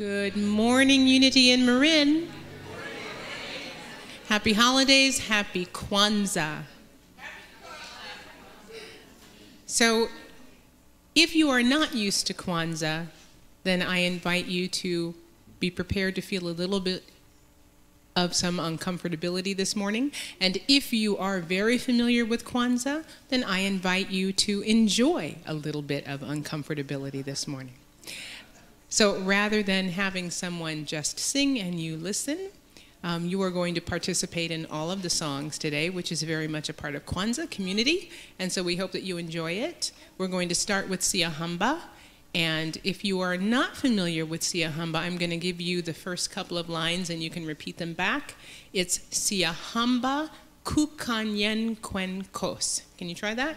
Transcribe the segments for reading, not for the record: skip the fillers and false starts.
Good morning, Unity in Marin. Happy holidays, happy Kwanzaa. So, if you are not used to Kwanzaa, then I invite you to be prepared to feel a little bit of some uncomfortability this morning. And if you are very familiar with Kwanzaa, then I invite you to enjoy a little bit of uncomfortability this morning. So rather than having someone just sing and you listen, you are going to participate in all of the songs today, which is very much a part of Kwanzaa community. And so we hope that you enjoy it. We're going to start with Siyahamba. And if you are not familiar with Siyahamba, I'm going to give you the first couple of lines and you can repeat them back. It's Siyahamba kukanyen kwenkos. Can you try that?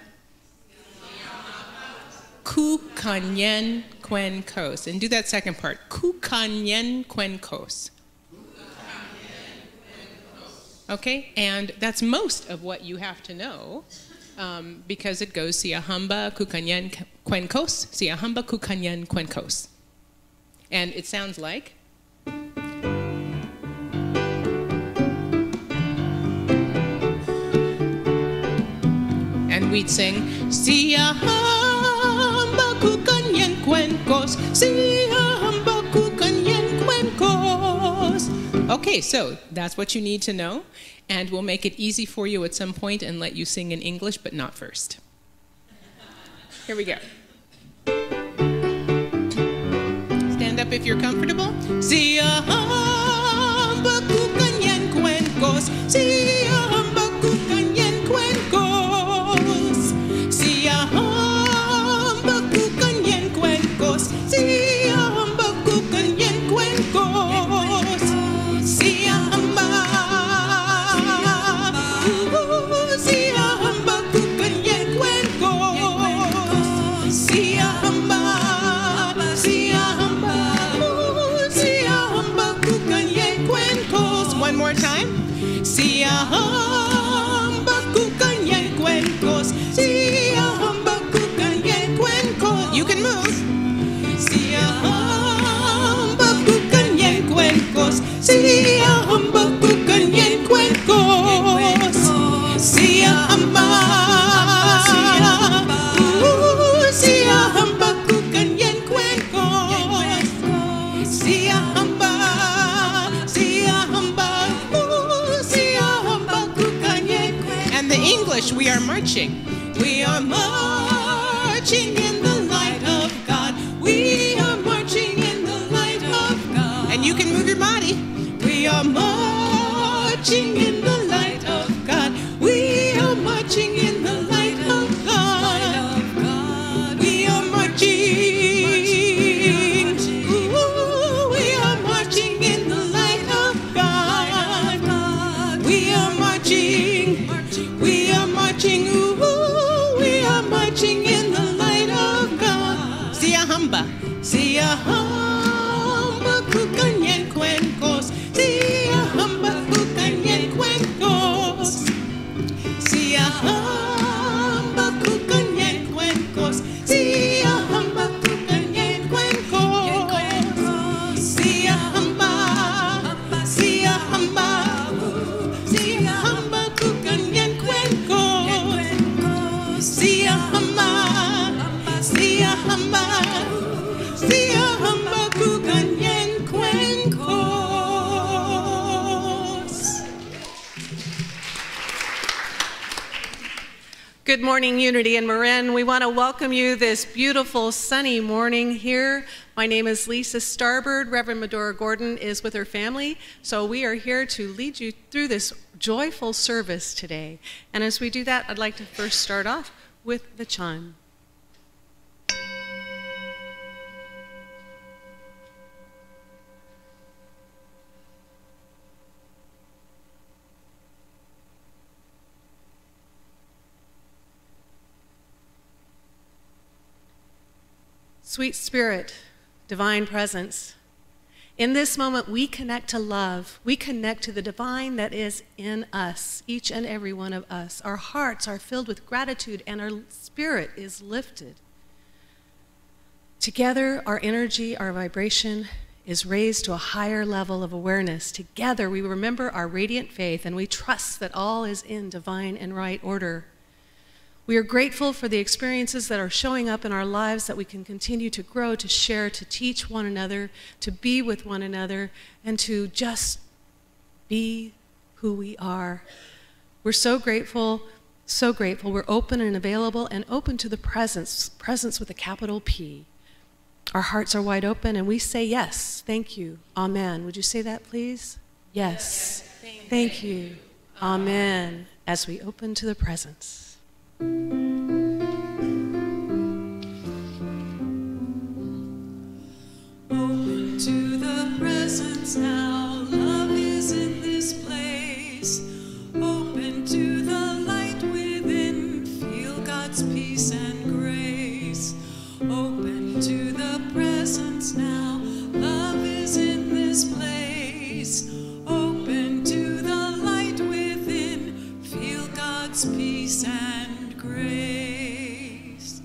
Kukanyen kwenkos. And do that second part. Kukanyen kwenkos. Okay, and that's most of what you have to know. Because it goes Siyahamba kukanyen kwenkos, Siyahamba kukanyen kwenkos. And it sounds like and we'd sing Siyahamba kukanyen kwenkos, Siyahamba kukanyen kwenkos. Okay, so that's what you need to know. And we'll make it easy for you at some point and let you sing in English, but not first. Here we go. Stand up if you're comfortable. Siyahamba kukanyen kwenkos, Siyahamba kukanyen kwenkos, Siyahamba kukanyen kwenkos, Siyahamba kukanyen kwenkos, Siyahamba. One more time. Siyahamba kukanyen kwenkos, Siyahamba kukanyen kwenkos. You can move. Siyahamba kukanyen kwenkos, Siyahamba kukanyen kwenkos, Siyahamba. Siyahamba kukanyen kwenkos, Siyahamba. And the English, we are marching. We are marching in the light of God. We are marching in the light of God. And you can move your body. We are marching in the light of God. We are marching in the light of God. We are marching. Ooh, we are marching in the light of God. We are marching. We are marching. Ooh, we are marching in the light of God. Siyahamba. Siyahamba kukanyen kwenkos. Siyahamba kukanyen kwenkos. Siyahamba kukanyen kwenkos. Siyahamba kukanyen kwenkos. Siyahamba. Siyahamba. Siyahamba kukanyen kwenkos. Siyahamba. Siyahamba. Siyahamba kukanyen kwenkos. Good morning, Unity in Marin. We want to welcome you this beautiful sunny morning here. My name is Lisa Starbird. Reverend Medora Gordon is with her family. So we are here to lead you through this joyful service today. And as we do that, I'd like to first start off with the chime. Sweet Spirit, Divine Presence, in this moment we connect to love. We connect to the divine that is in us, each and every one of us. Our hearts are filled with gratitude and our spirit is lifted. Together, our energy, our vibration is raised to a higher level of awareness. Together, we remember our radiant faith, and we trust that all is in divine and right order. We are grateful for the experiences that are showing up in our lives that we can continue to grow, to share, to teach one another, to be with one another, and to just be who we are. We're so grateful, so grateful. We're open and available and open to the presence with a capital P. Our hearts are wide open and we say yes, thank you, amen. Would you say that, please? Yes, thank you, amen, as we open to the presence. Open to the presence now, love is in this place. Open to the light within, feel God's peace and grace. Open to the presence now, love is in this place. Open to the light within, feel God's peace and grace.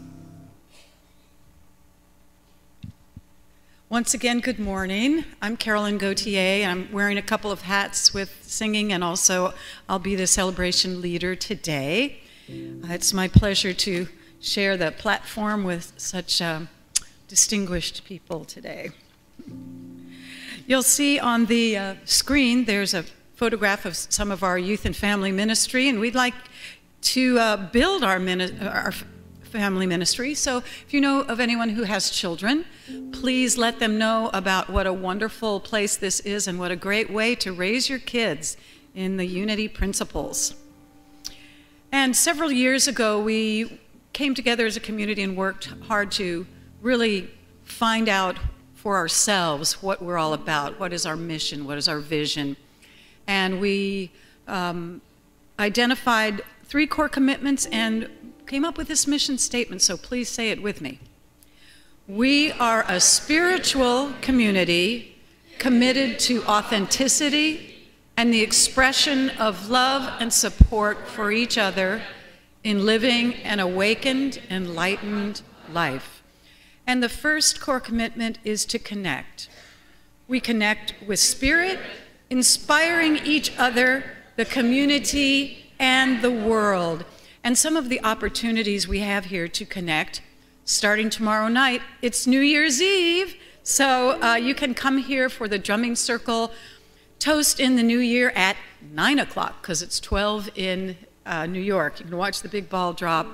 Once again, good morning. I'm Carolyn Gauthier, and I'm wearing a couple of hats with singing, and also I'll be the celebration leader today. It's my pleasure to share the platform with such distinguished people today. You'll see on the screen there's a photograph of some of our youth and family ministry, and we'd like to build our family ministry. So if you know of anyone who has children, please let them know about what a wonderful place this is and what a great way to raise your kids in the unity principles. And several years ago, we came together as a community and worked hard to really find out for ourselves what we're all about, what is our mission, what is our vision. And we identified 3 core commitments and came up with this mission statement, so please say it with me. We are a spiritual community committed to authenticity and the expression of love and support for each other in living an awakened, enlightened life. And the first core commitment is to connect. We connect with spirit, inspiring each other, the community, and the world. And some of the opportunities we have here to connect, starting tomorrow night, it's New Year's Eve, so you can come here for the drumming circle toast in the new year at 9 o'clock, because it's 12 in New York. You can watch the big ball drop.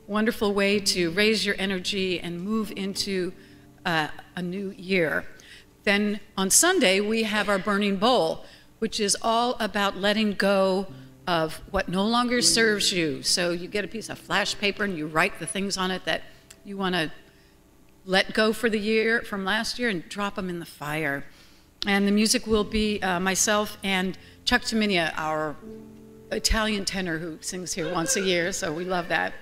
Wonderful way to raise your energy and move into a new year. Then on Sunday, we have our Burning Bowl, which is all about letting go of what no longer serves you. So you get a piece of flash paper and you write the things on it that you want to let go for the year from last year and drop them in the fire. And the music will be myself and Chuck Taminia, our Italian tenor who sings here once a year, so we love that.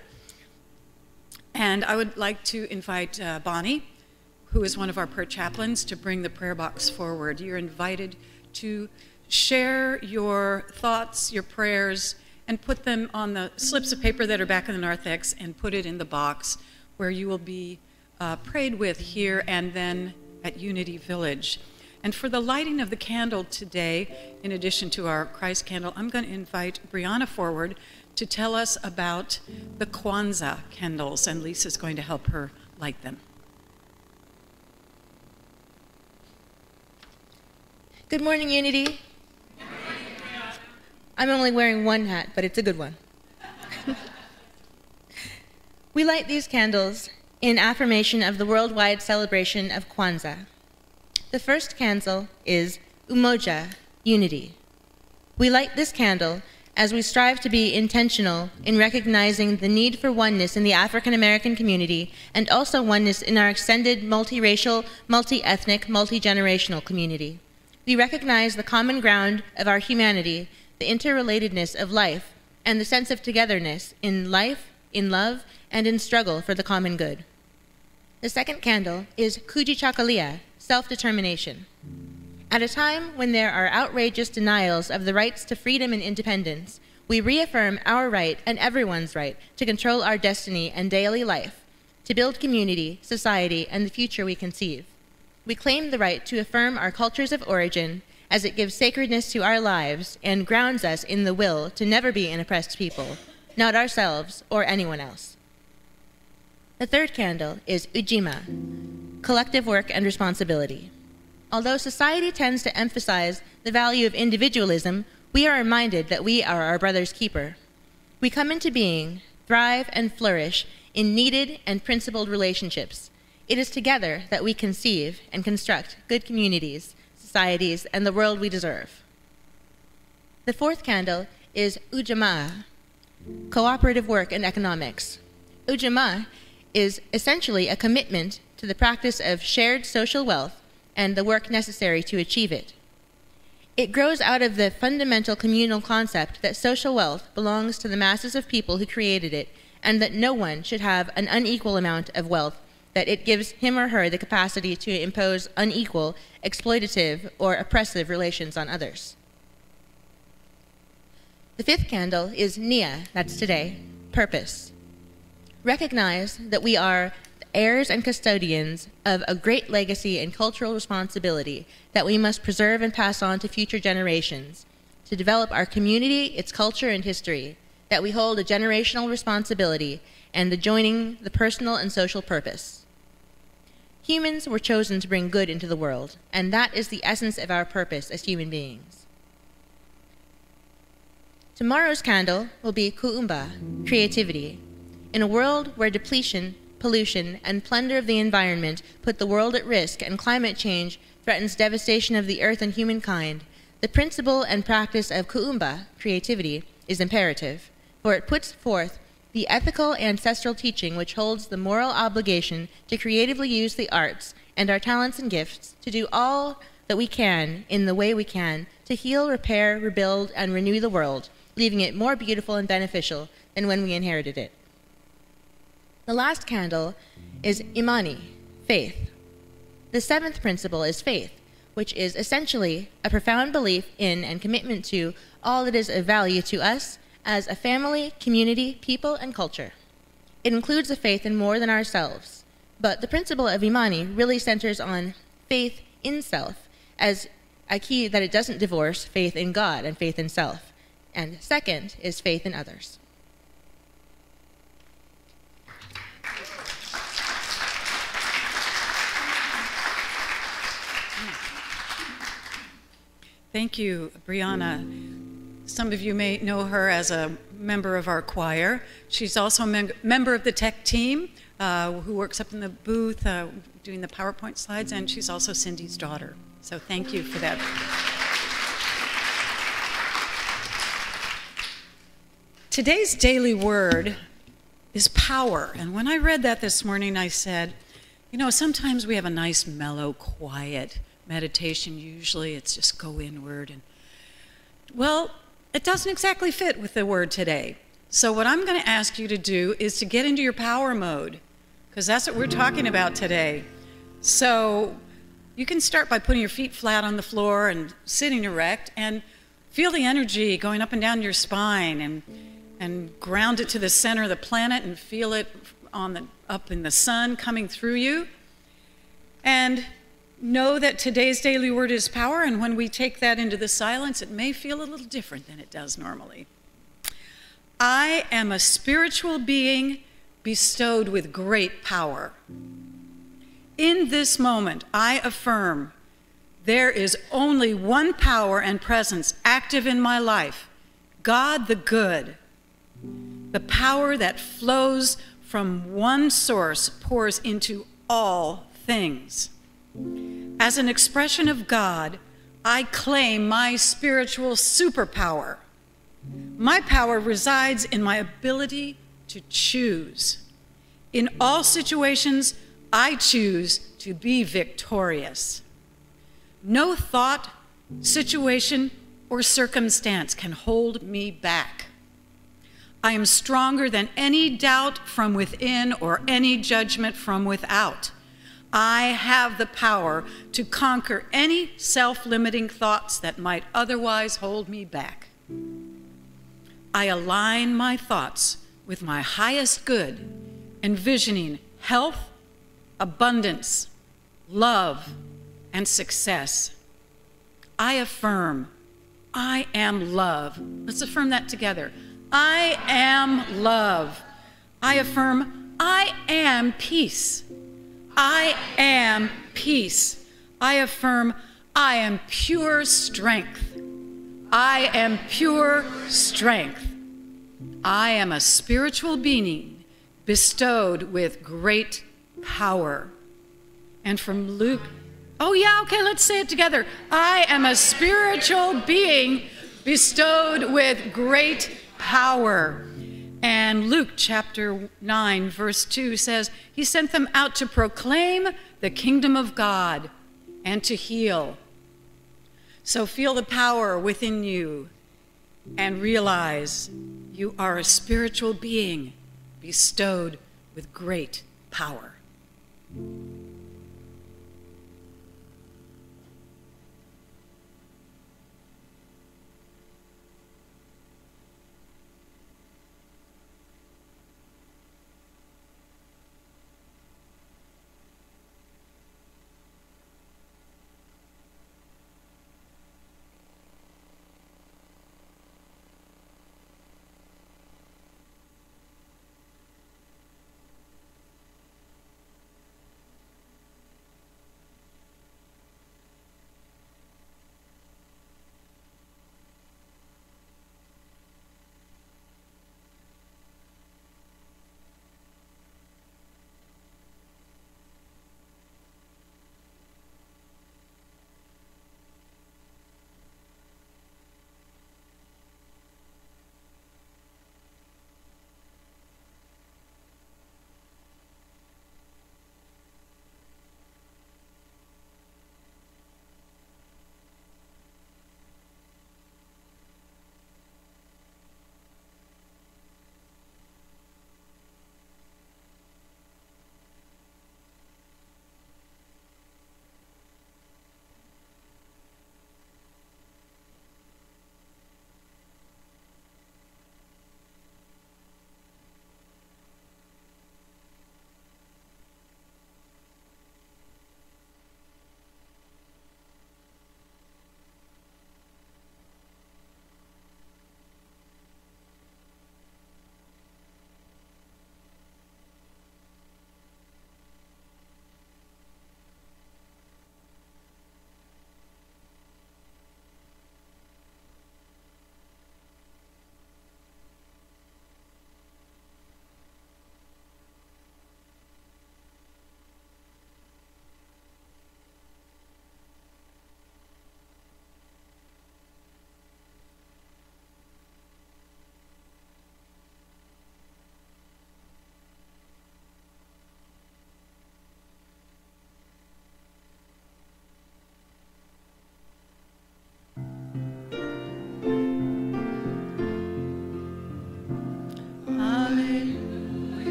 And I would like to invite Bonnie, who is one of our prayer chaplains, to bring the prayer box forward. You're invited to share your thoughts, your prayers, and put them on the slips of paper that are back in the narthex and put it in the box where you will be prayed with here and then at Unity Village. And for the lighting of the candle today, in addition to our Christ candle, I'm going to invite Brianna forward to tell us about the Kwanzaa candles, and Lisa's going to help her light them. Good morning, Unity. I'm only wearing one hat, but it's a good one. We light these candles in affirmation of the worldwide celebration of Kwanzaa. The first candle is Umoja, unity. We light this candle as we strive to be intentional in recognizing the need for oneness in the African American community and also oneness in our extended multiracial, multi-ethnic, multi-generational community. We recognize the common ground of our humanity, the interrelatedness of life, and the sense of togetherness in life, in love, and in struggle for the common good. The second candle is Kujichagulia, self-determination. At a time when there are outrageous denials of the rights to freedom and independence, we reaffirm our right and everyone's right to control our destiny and daily life, to build community, society, and the future we conceive. we claim the right to affirm our cultures of origin as it gives sacredness to our lives and grounds us in the will to never be an oppressed people, not ourselves or anyone else. The third candle is Ujima, collective work and responsibility. Although society tends to emphasize the value of individualism, we are reminded that we are our brother's keeper. We come into being, thrive, and flourish in needed and principled relationships. It is together that we conceive and construct good communities, societies, and the world we deserve. The fourth candle is Ujamaa, cooperative work and economics. Ujamaa is essentially a commitment to the practice of shared social wealth and the work necessary to achieve it. It grows out of the fundamental communal concept that social wealth belongs to the masses of people who created it, and that no one should have an unequal amount of wealth, that it gives him or her the capacity to impose unequal, exploitative, or oppressive relations on others. The fifth candle is Nia, that's today, purpose. Recognize that we are heirs and custodians of a great legacy and cultural responsibility that we must preserve and pass on to future generations, to develop our community, its culture, and history, that we hold a generational responsibility and adjoining the personal and social purpose. Humans were chosen to bring good into the world, and that is the essence of our purpose as human beings. Tomorrow's candle will be Kuumba, creativity. In a world where depletion, pollution, and plunder of the environment put the world at risk and climate change threatens devastation of the earth and humankind, the principle and practice of Kuumba, creativity, is imperative, for it puts forth the ethical ancestral teaching which holds the moral obligation to creatively use the arts and our talents and gifts to do all that we can in the way we can to heal, repair, rebuild, and renew the world, leaving it more beautiful and beneficial than when we inherited it. The last candle is Imani, faith. The seventh principle is faith, which is essentially a profound belief in and commitment to all that is of value to us as a family, community, people, and culture. It includes a faith in more than ourselves, but the principle of Imani really centers on faith in self as a key that it doesn't divorce faith in God and faith in self. And second is faith in others. Thank you, Brianna. Some of you may know her as a member of our choir. She's also a member of the tech team who works up in the booth doing the PowerPoint slides, and she's also Cindy's daughter. So thank you for that. Today's daily word is power. And when I read that this morning, I said, you know, sometimes we have a nice, mellow, quiet meditation. Usually it's just go inward. And well, it doesn't exactly fit with the word today. So what I'm going to ask you to do is to get into your power mode, because that's what we're talking about today. So you can start by putting your feet flat on the floor and sitting erect and feel the energy going up and down your spine, and ground it to the center of the planet and feel it up in the sun coming through you. And know that today's daily word is power, and when we take that into the silence, it may feel a little different than it does normally. I am a spiritual being bestowed with great power. In this moment, I affirm there is only one power and presence active in my life, God the good. The power that flows from one source pours into all things. As an expression of God, I claim my spiritual superpower. My power resides in my ability to choose. In all situations, I choose to be victorious. No thought, situation, or circumstance can hold me back. I am stronger than any doubt from within or any judgment from without. I have the power to conquer any self-limiting thoughts that might otherwise hold me back. I align my thoughts with my highest good, envisioning health, abundance, love, and success. I affirm, I am love. Let's affirm that together. I am love. I affirm, I am peace. I am peace. I affirm, I am pure strength. I am pure strength. I am a spiritual being bestowed with great power. And from Luke, oh yeah, okay, let's say it together. I am a spiritual being bestowed with great power. And Luke chapter 9, verse 2 says, he sent them out to proclaim the kingdom of God and to heal. So feel the power within you and realize you are a spiritual being bestowed with great power.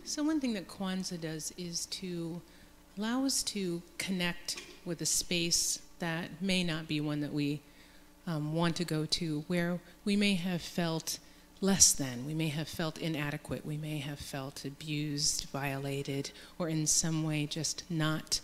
So one thing that Kwanzaa does is to allow us to connect with a space that may not be one that we want to go to, where we may have felt less than, we may have felt inadequate, we may have felt abused, violated, or in some way just not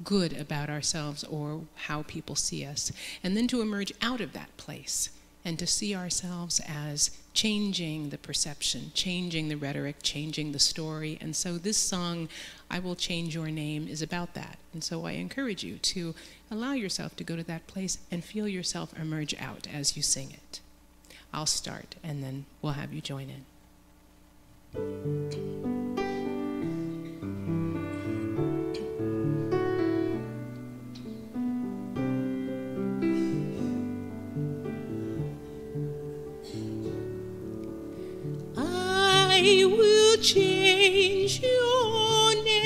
good about ourselves or how people see us. And then to emerge out of that place and to see ourselves as changing the perception, changing the rhetoric, changing the story. And so this song, I Will Change Your Name, is about that. And so I encourage you to allow yourself to go to that place and feel yourself emerge out as you sing it. I'll start, and then we'll have you join in. I will change your name.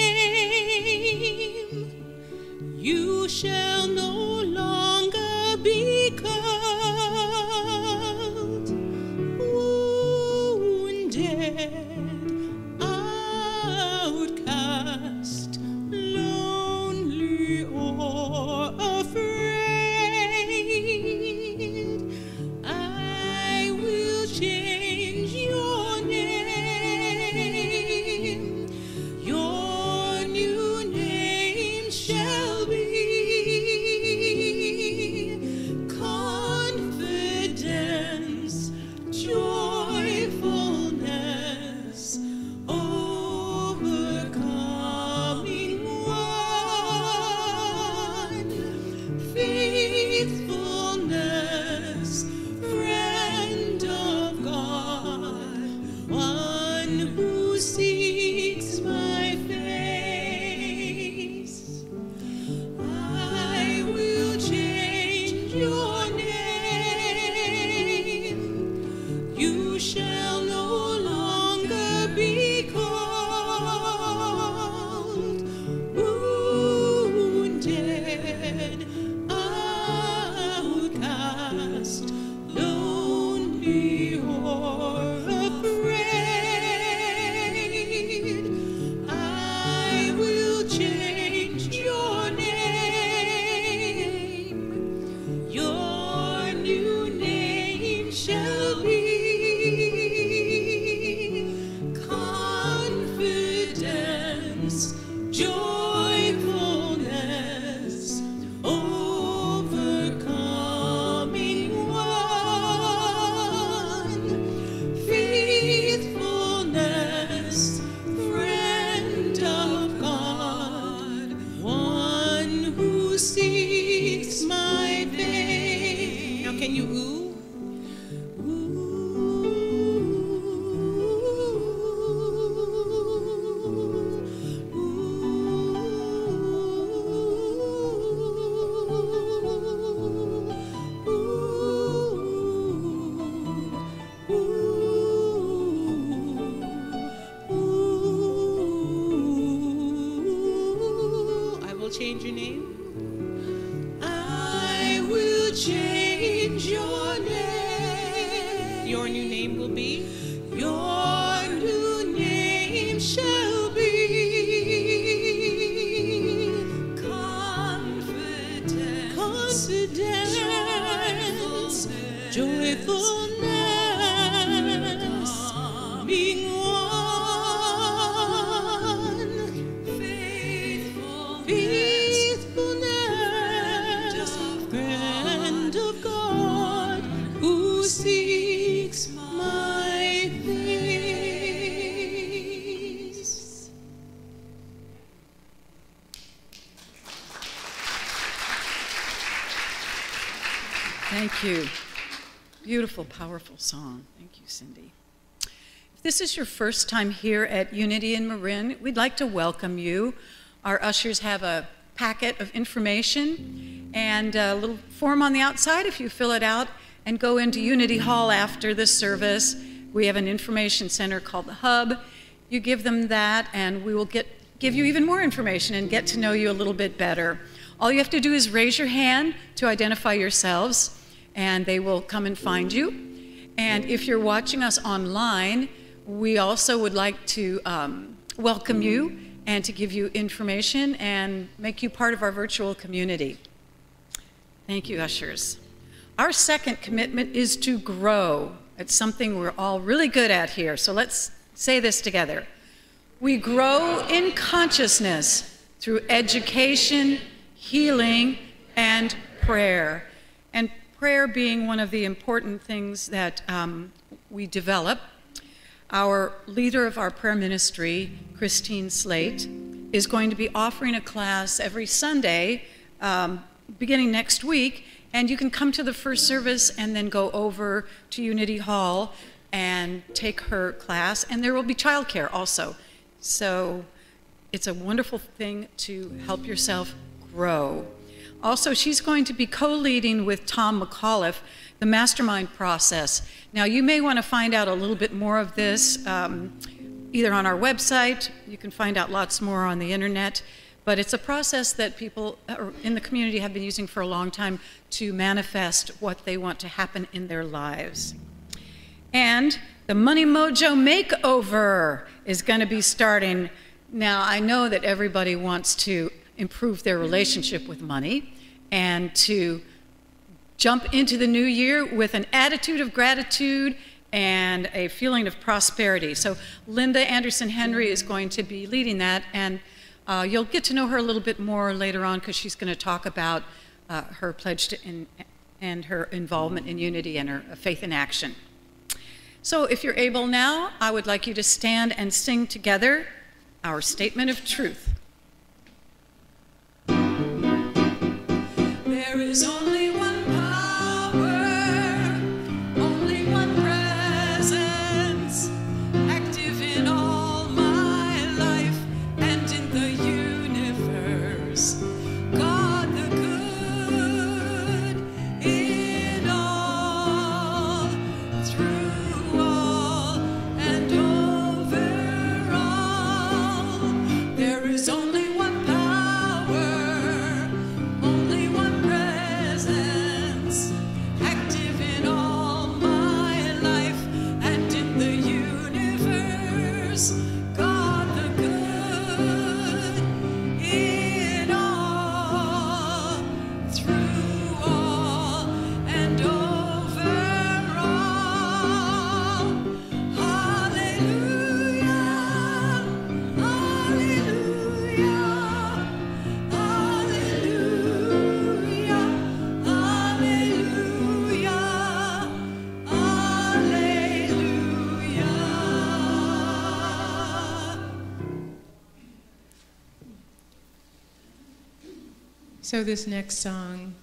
You shall no longer be cursed. shall be. Confidence, joyfulness, overcoming one, faithfulness, friend of God, one who seeks my face. Now, can you ooh? I will change your name. I will change your name. Your new name will be? Your new name shall be confidence, joyfulness, being one, faithfulness, friend of God, who seeks my face. Thank you. Beautiful, powerful song. Thank you, Cindy. If this is your first time here at Unity in Marin, we'd like to welcome you. Our ushers have a packet of information and a little form on the outside. If you fill it out and go into Unity Hall after this service, we have an information center called the Hub. You give them that and we will give you even more information and get to know you a little bit better. All you have to do is raise your hand to identify yourselves, and they will come and find you. And if you're watching us online, we also would like to welcome you and to give you information and make you part of our virtual community. Thank you, ushers. Our second commitment is to grow. It's something we're all really good at here, so let's say this together. We grow in consciousness through education, healing, and prayer. And prayer being one of the important things that we develop. Our leader of our prayer ministry, Christine Slate, is going to be offering a class every Sunday beginning next week, and you can come to the first service and then go over to Unity Hall and take her class, and there will be childcare also. So it's a wonderful thing to help yourself grow. Also, she's going to be co-leading with Tom McAuliffe the mastermind process. Now, you may want to find out a little bit more of this either on our website. You can find out lots more on the internet. But it's a process that people in the community have been using for a long time to manifest what they want to happen in their lives. And the Money Mojo Makeover is going to be starting. Now, I know that everybody wants to improve their relationship with money and to jump into the new year with an attitude of gratitude and a feeling of prosperity. So Linda Anderson Henry is going to be leading that, and you'll get to know her a little bit more later on because she's going to talk about her pledge to and her involvement in Unity and her faith in action. So if you're able now, I would like you to stand and sing together our statement of truth. There is only one power, only one presence, active in all my life and in the universe. God the good in all, through all, and over all. There is only one power, only one presence, So this next song,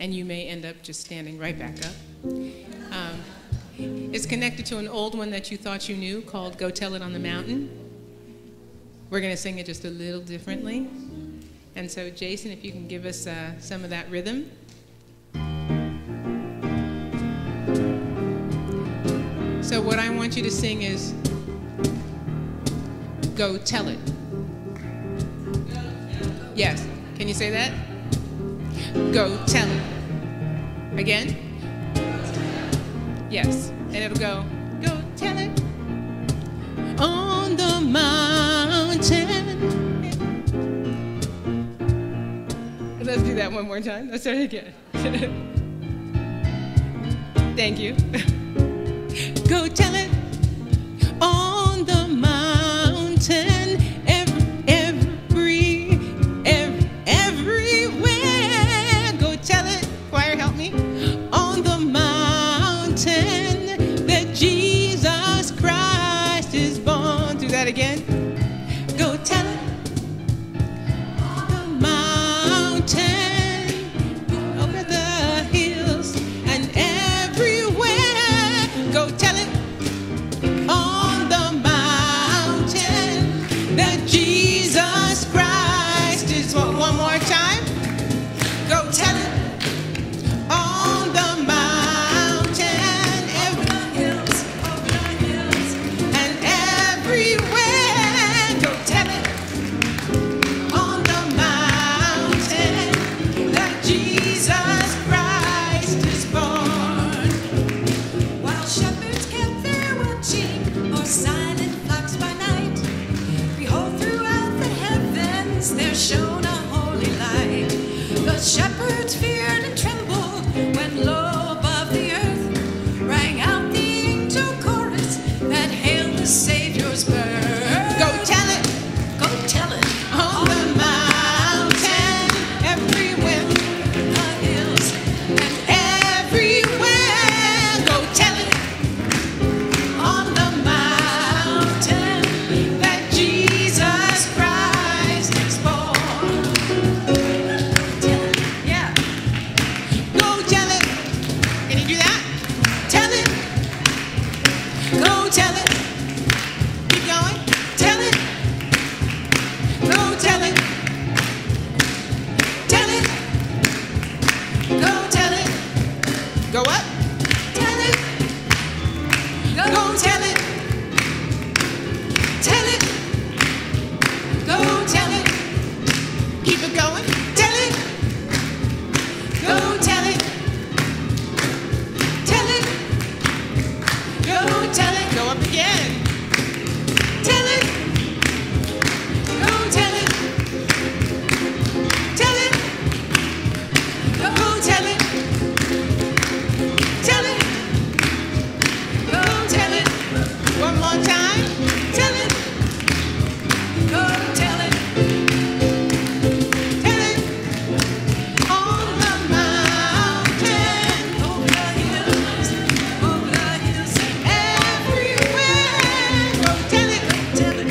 and you may end up just standing right back up, is connected to an old one that you thought you knew called Go Tell It on the Mountain. We're going to sing it just a little differently. And so Jason, if you can give us some of that rhythm. So what I want you to sing is, go tell it. Yes, can you say that? Go tell it. Again? Yes, and it'll go tell it on the mountain. Let's do that one more time. Let's start it again. Thank you. Go tell it on the mountain, everywhere. Go tell it, choir, help me. On the mountain that Jesus Christ is born. Do that again. Go tell it on the mountain, over the hills and everywhere. Go tell it on the mountain that Jesus Christ is born. One more time. Go tell it on the mountain, over the hills and everywhere. Go tell it on the mountain that Jesus Christ is born. While shepherds kept their watching, or silent flocks by night, behold, throughout the heavens there shone a holy light. The shepherds feared and trembled when low above the earth rang out the angel chorus that hailed the Savior's birth. Go tell it Go tell it on the mountain, everywhere, the hills and everywhere. Go tell it on the mountain that Jesus Christ is born. yeah. Go tell it. Can you do that? Tell it. Go tell it. Keep going. Tell it. Go tell it. Tell it. Go tell it. Go up. Tell it. Go tell it. Tell it. Go tell it. Keep it going. Tell it. Go tell it. Tell it. Go tell it. Go up again. Tell it. Go tell it. Tell it. Go tell it. Tell it. Go tell it. One more time. Tell it. Go tell it. Tell it. On the mountain, Over the hills and everywhere. Go tell it. tell it.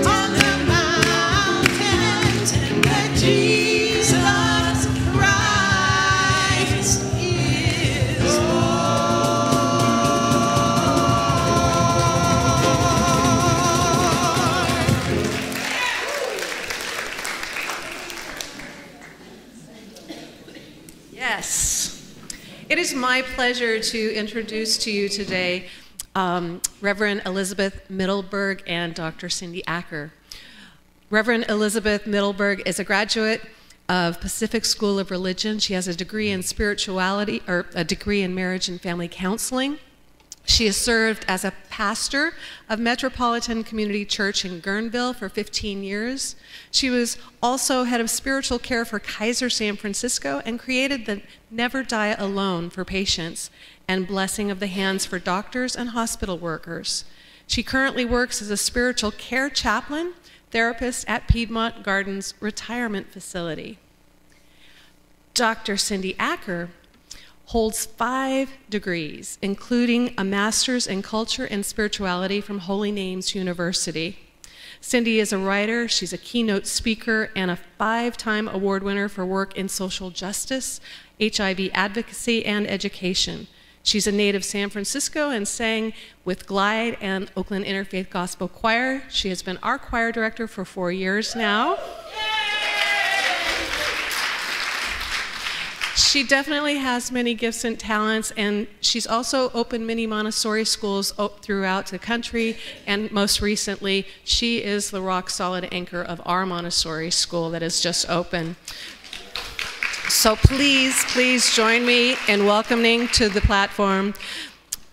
On the mountain that Jesus Christ is Yes. It is my pleasure to introduce to you today Reverend Elisabeth Middelberg and Dr. Cindy Acker. Reverend Elisabeth Middelberg is a graduate of Pacific School of Religion. She has a degree in spirituality, or a degree in marriage and family counseling. She has served as a pastor of Metropolitan Community Church in Guerneville for 15 years. She was also head of spiritual care for Kaiser San Francisco and created the Never Die Alone for patients and Blessing of the Hands for doctors and hospital workers. She currently works as a spiritual care chaplain, therapist at Piedmont Gardens Retirement Facility. Dr. Cindy Acker holds 5 degrees, including a master's in culture and spirituality from Holy Names University. Cindy is a writer, she's a keynote speaker, and a 5-time award winner for work in social justice, HIV advocacy, and education. She's a native San Francisco and sang with Glide and Oakland Interfaith Gospel Choir. She has been our choir director for 4 years now. She definitely has many gifts and talents, and she's also opened many Montessori schools throughout the country, and most recently, she is the rock-solid anchor of our Montessori school that has just opened. So please join me in welcoming to the platform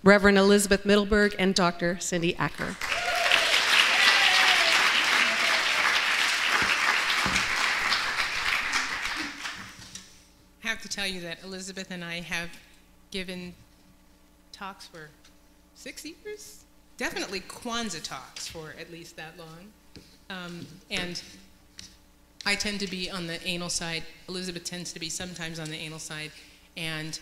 Reverend Elisabeth Middelberg and Dr. Cindy Acker. I have to tell you that Elisabeth and I have given talks for 6 years, definitely Kwanzaa talks for at least that long, and I tend to be on the anal side. Elisabeth tends to be sometimes on the anal side, and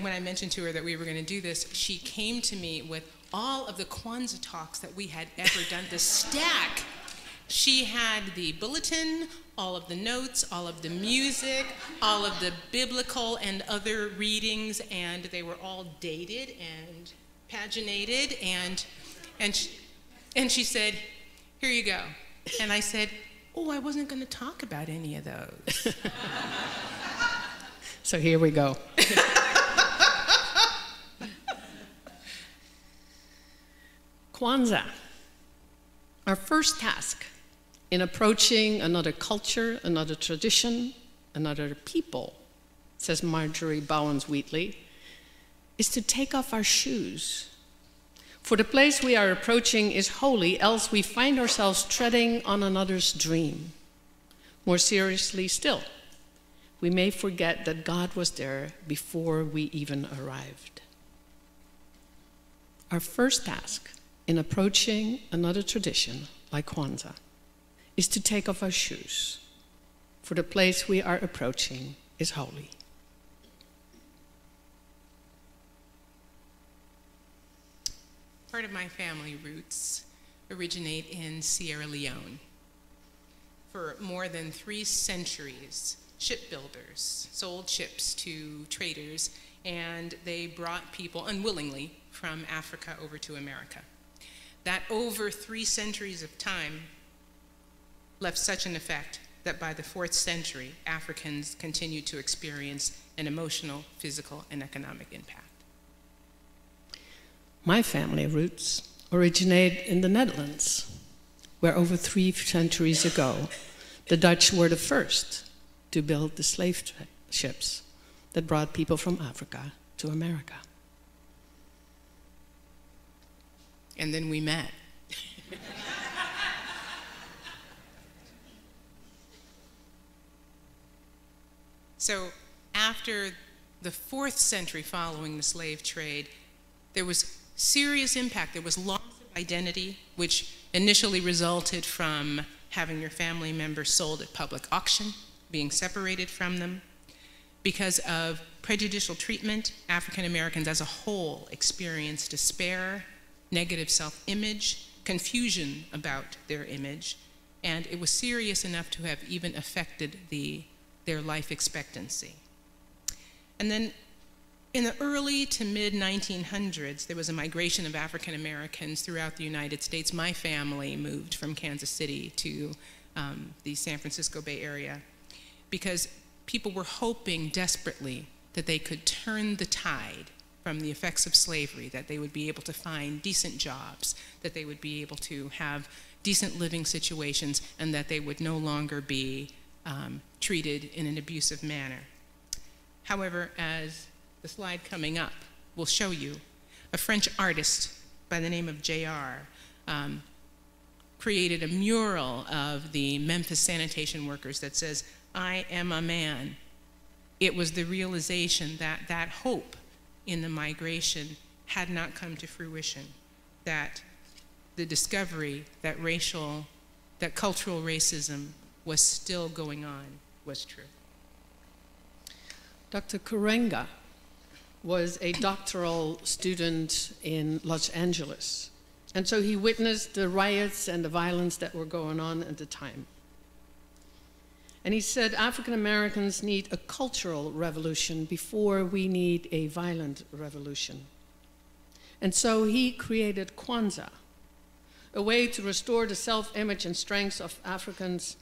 when I mentioned to her that we were going to do this, she came to me with all of the Kwanzaa talks that we had ever done, the stack. She had the bulletin, all of the notes, all of the music, all of the biblical and other readings, and they were all dated and paginated, and she said, "Here you go." And I said, "Oh, I wasn't going to talk about any of those." So here we go. Kwanzaa, our first task in approaching another culture, another tradition, another people, says Marjorie Bowens-Wheatley, is to take off our shoes. For the place we are approaching is holy, else we find ourselves treading on another's dream. More seriously still, we may forget that God was there before we even arrived. Our first task in approaching another tradition like Kwanzaa is to take off our shoes, for the place we are approaching is holy. Part of my family roots originate in Sierra Leone. For more than 3 centuries, shipbuilders sold ships to traders, and they brought people unwillingly from Africa over to America. That over 3 centuries of time left such an effect that by the 4th century, Africans continued to experience an emotional, physical, and economic impact. My family roots originate in the Netherlands, where over 3 centuries ago, the Dutch were the first to build the slave ships that brought people from Africa to America. And then we met. So after the 4th century following the slave trade, there was serious impact. There was loss of identity, which initially resulted from having your family members sold at public auction, being separated from them. Because of prejudicial treatment, African Americans as a whole experienced despair, negative self-image, confusion about their image, and it was serious enough to have even affected their life expectancy. And then in the early to mid-1900s, there was a migration of African Americans throughout the United States. My family moved from Kansas City to the San Francisco Bay Area because people were hoping desperately that they could turn the tide from the effects of slavery, that they would be able to find decent jobs, that they would be able to have decent living situations, and that they would no longer be treated in an abusive manner. However, as the slide coming up will show you, a French artist by the name of J.R. Created a mural of the Memphis sanitation workers that says, "I am a man." It was the realization that that hope in the migration had not come to fruition, that the discovery that cultural racism was still going on was true. Dr. Kurenga was a doctoral student in Los Angeles And so he witnessed the riots and the violence that were going on at the time. And he said, African Americans need a cultural revolution before we need a violent revolution. And so he created Kwanzaa, a way to restore the self-image and strengths of Africans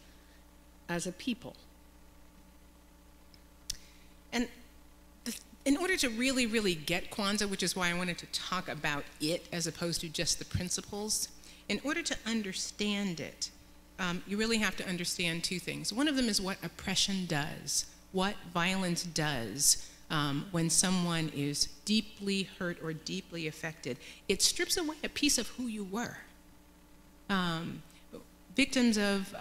as a people. And in order to really, really get Kwanzaa, which is why I wanted to talk about it as opposed to just the principles, in order to understand it, you really have to understand two things. One of them is what oppression does, what violence does when someone is deeply hurt or deeply affected. It strips away a piece of who you were. Victims of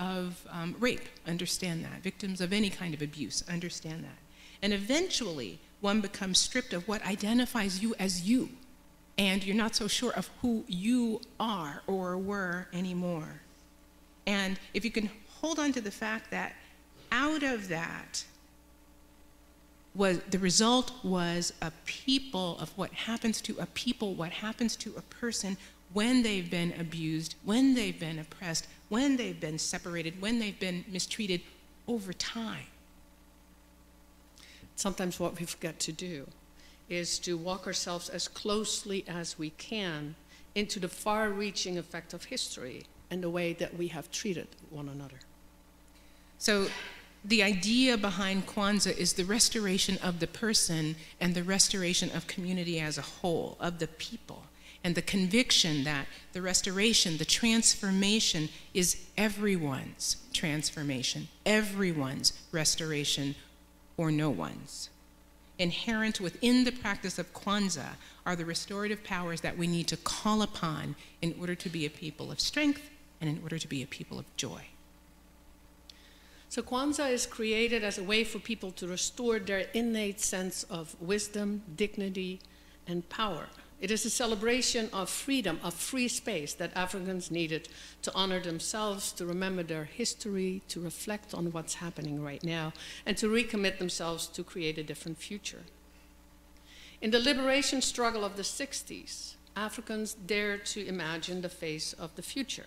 rape understand that. Victims of any kind of abuse understand that. And eventually, one becomes stripped of what identifies you as you, and you're not so sure of who you are or were anymore. And if you can hold on to the fact that out of that, the result was a people of what happens to a people, what happens to a person when they've been abused, when they've been oppressed, when they've been separated, when they've been mistreated over time. Sometimes what we forget to do is to walk ourselves as closely as we can into the far-reaching effect of history and the way that we have treated one another. So the idea behind Kwanzaa is the restoration of the person and the restoration of community as a whole, of the people, and the conviction that the restoration, the transformation is everyone's transformation, everyone's restoration, or no one's. Inherent within the practice of Kwanzaa are the restorative powers that we need to call upon in order to be a people of strength and in order to be a people of joy. So Kwanzaa is created as a way for people to restore their innate sense of wisdom, dignity, and power. It is a celebration of freedom, of free space that Africans needed to honor themselves, to remember their history, to reflect on what's happening right now, and to recommit themselves to create a different future. In the liberation struggle of the 60s, Africans dared to imagine the face of the future,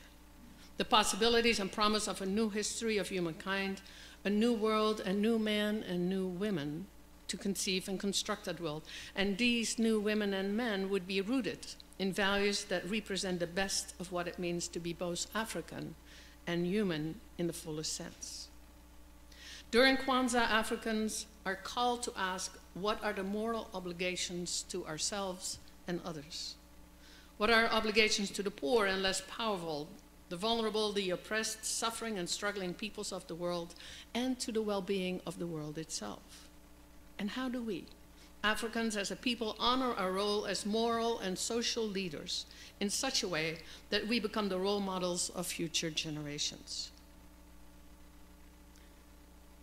the possibilities and promise of a new history of humankind, a new world, and new men and new women to conceive and construct that world. And these new women and men would be rooted in values that represent the best of what it means to be both African and human in the fullest sense. During Kwanzaa, Africans are called to ask, what are the moral obligations to ourselves and others? What are our obligations to the poor and less powerful, the vulnerable, the oppressed, suffering and struggling peoples of the world, and to the well-being of the world itself? And how do we, Africans as a people, honor our role as moral and social leaders in such a way that we become the role models of future generations?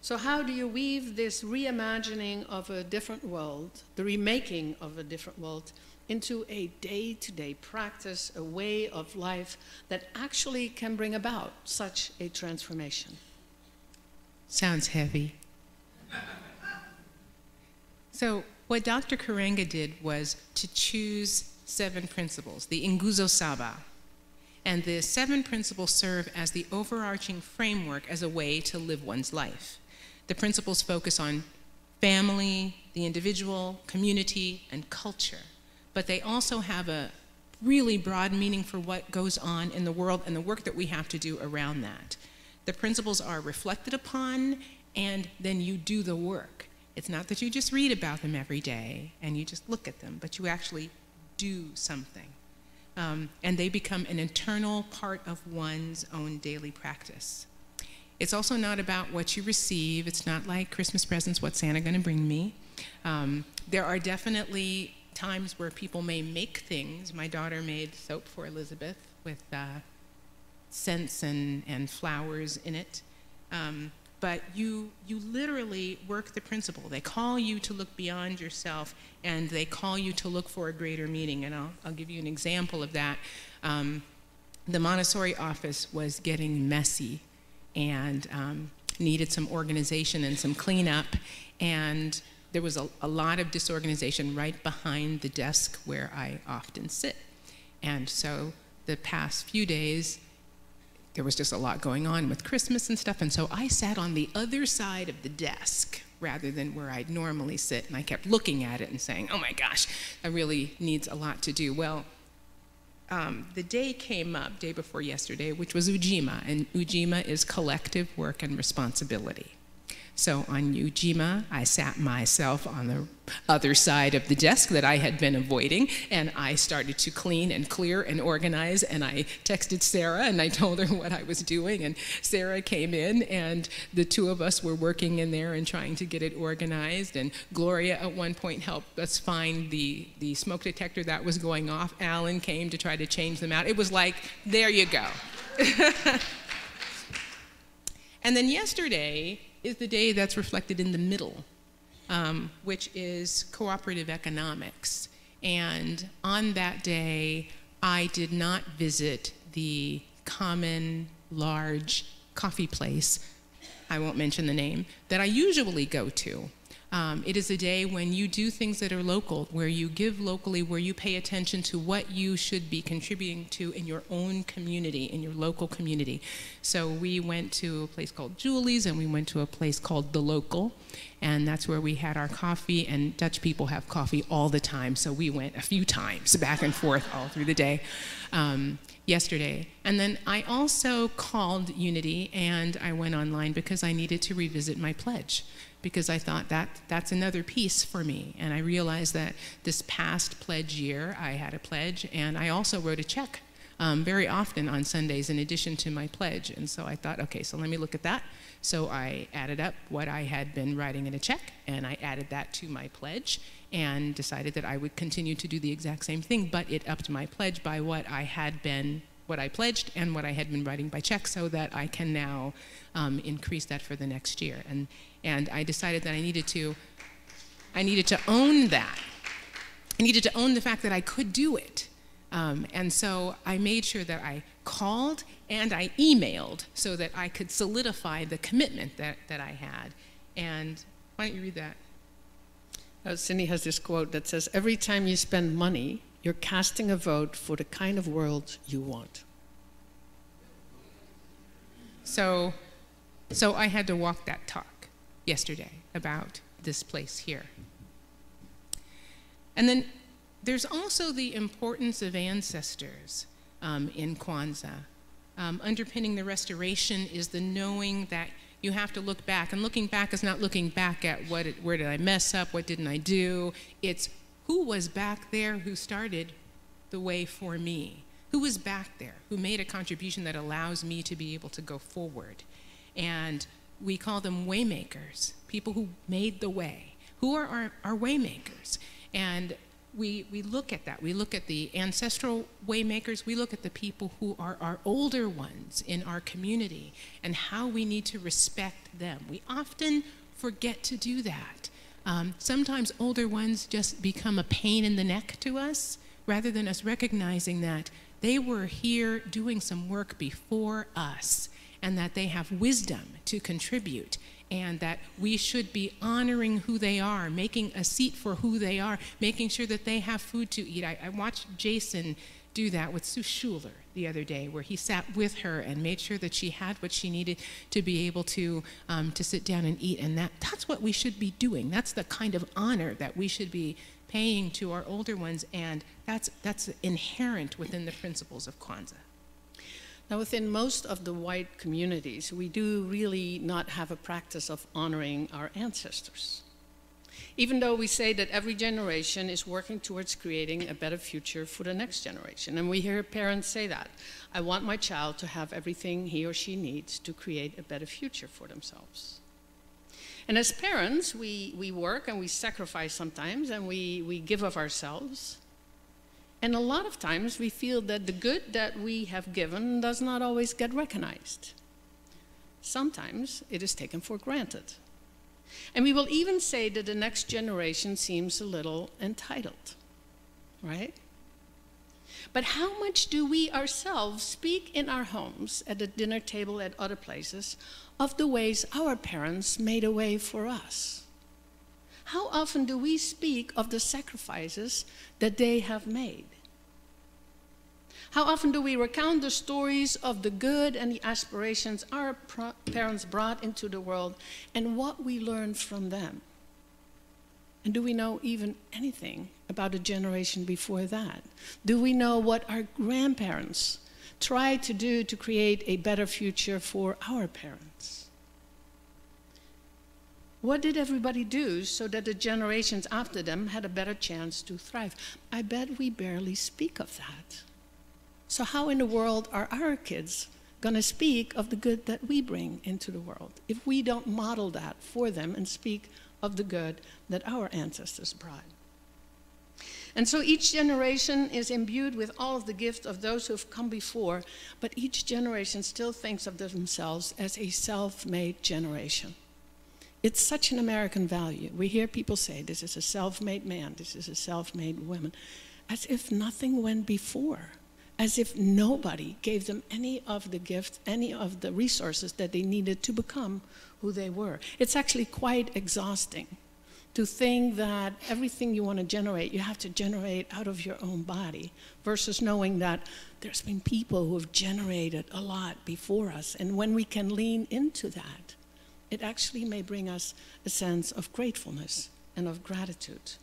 So how do you weave this reimagining of a different world, the remaking of a different world, into a day-to-day practice, a way of life that actually can bring about such a transformation? Sounds heavy. So what Dr. Karenga did was to choose 7 principles, the Nguzo Saba. And the 7 principles serve as the overarching framework as a way to live one's life. The principles focus on family, the individual, community, and culture. But they also have a really broad meaning for what goes on in the world and the work that we have to do around that. The principles are reflected upon, and then you do the work. It's not that you just read about them every day and you just look at them, but you actually do something. And they become an internal part of one's own daily practice. It's also not about what you receive. It's not like Christmas presents, what's Santa gonna bring me? There are definitely times where people may make things. My daughter made soap for Elisabeth with scents and flowers in it. But you literally work the principle. They call you to look beyond yourself, and they call you to look for a greater meaning. And I'll give you an example of that. The Montessori office was getting messy and needed some organization and some cleanup. And there was a lot of disorganization right behind the desk where I often sit. And so the past few days, there was just a lot going on with Christmas and stuff, and so I sat on the other side of the desk rather than where I'd normally sit, and I kept looking at it and saying, oh my gosh, that really needs a lot to do. Well, the day came up, day before yesterday, which was Ujima, and Ujima is collective work and responsibility. So on Ujima, I sat myself on the other side of the desk that I had been avoiding, and I started to clean and clear and organize, and I texted Sarah, and I told her what I was doing, and Sarah came in, and the two of us were working in there and trying to get it organized, and Gloria at one point helped us find the smoke detector that was going off. Alan came to try to change them out. It was like, there you go. And then yesterday is the day that's reflected in the middle, which is cooperative economics. And on that day, I did not visit the common large coffee place, I won't mention the name, that I usually go to. It is a day when you do things that are local, where you give locally, where you pay attention to what you should be contributing to in your own community, in your local community. So we went to a place called Julie's, and we went to a place called The Local, and that's where we had our coffee, and Dutch people have coffee all the time, so we went a few times back and forth all through the day. Yesterday. And then I also called Unity, and I went online because I needed to revisit my pledge, because I thought that's another piece for me. And I realized that this past pledge year, I had a pledge, and I also wrote a check very often on Sundays in addition to my pledge. And so I thought, okay, so let me look at that. So I added up what I had been writing in a check, and I added that to my pledge, and decided that I would continue to do the exact same thing, but it upped my pledge by what I pledged and what I had been writing by check, so that I can now increase that for the next year. And I decided that I needed to own that. I needed to own the fact that I could do it. And so I made sure that I called and I emailed so that I could solidify the commitment that I had. And why don't you read that? Cindy has this quote that says, every time you spend money, you're casting a vote for the kind of world you want. So I had to walk that talk yesterday about this place here. And then there's also the importance of ancestors in Kwanzaa. Underpinning the restoration is the knowing that you have to look back, and looking back is not looking back at where did I mess up, what didn't I do. It's who was back there who started the way for me, who was back there, who made a contribution that allows me to be able to go forward. And we call them waymakers, people who made the way. Who are our waymakers? And we look at that. We look at the ancestral waymakers. We look at the people who are our older ones in our community and how we need to respect them. We often forget to do that. Sometimes older ones just become a pain in the neck to us, rather than us recognizing that they were here doing some work before us, and that they have wisdom to contribute, and that we should be honoring who they are, making a seat for who they are, making sure that they have food to eat. I watched Jason do that with Sue Schuler the other day, where he sat with her and made sure that she had what she needed to be able to sit down and eat. And that's what we should be doing. That's the kind of honor that we should be paying to our older ones, and that's inherent within the principles of Kwanzaa. Now, within most of the white communities, we do really not have a practice of honoring our ancestors. Even though we say that every generation is working towards creating a better future for the next generation. And we hear parents say that. I want my child to have everything he or she needs to create a better future for themselves. And as parents, we work and we sacrifice sometimes, and we give of ourselves. And a lot of times we feel that the good that we have given does not always get recognized. Sometimes it is taken for granted. And we will even say that the next generation seems a little entitled, right? But how much do we ourselves speak in our homes, at the dinner table, at other places, of the ways our parents made a way for us? How often do we speak of the sacrifices that they have made? How often do we recount the stories of the good and the aspirations our parents brought into the world and what we learned from them? And do we know even anything about a generation before that? Do we know what our grandparents tried to do to create a better future for our parents? What did everybody do so that the generations after them had a better chance to thrive? I bet we barely speak of that. So how in the world are our kids going to speak of the good that we bring into the world if we don't model that for them and speak of the good that our ancestors brought? And so each generation is imbued with all of the gifts of those who have come before, but each generation still thinks of themselves as a self-made generation. It's such an American value. We hear people say, this is a self-made man, this is a self-made woman, as if nothing went before, as if nobody gave them any of the gifts, any of the resources that they needed to become who they were. It's actually quite exhausting to think that everything you want to generate, you have to generate out of your own body, versus knowing that there's been people who have generated a lot before us. And when we can lean into that, it actually may bring us a sense of gratefulness and of gratitude.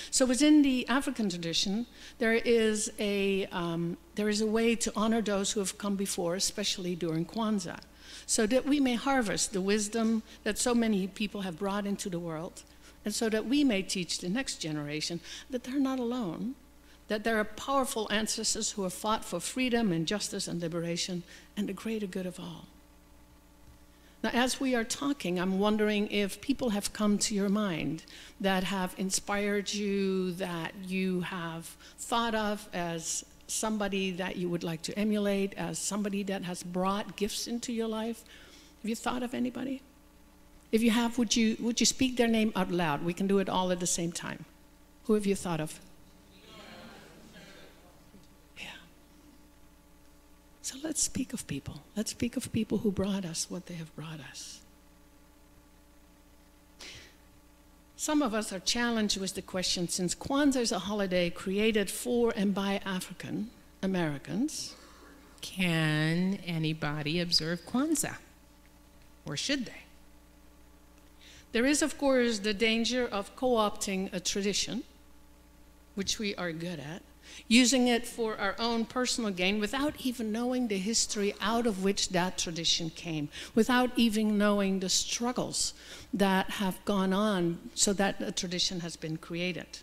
So within the African tradition, there is a way to honor those who have come before, especially during Kwanzaa, so that we may harvest the wisdom that so many people have brought into the world, and so that we may teach the next generation that they're not alone, that there are powerful ancestors who have fought for freedom and justice and liberation and the greater good of all. Now, as we are talking, I'm wondering if people have come to your mind that have inspired you, that you have thought of as somebody that you would like to emulate, as somebody that has brought gifts into your life. Have you thought of anybody? If you have, would you speak their name out loud? We can do it all at the same time. Who have you thought of? So let's speak of people. Let's speak of people who brought us what they have brought us. Some of us are challenged with the question, since Kwanzaa is a holiday created for and by African Americans, Can anybody observe Kwanzaa? Or should they? there is, of course, the danger of co-opting a tradition, which we are good at, using it for our own personal gain without even knowing the history out of which that tradition came, without even knowing the struggles that have gone on so that a tradition has been created.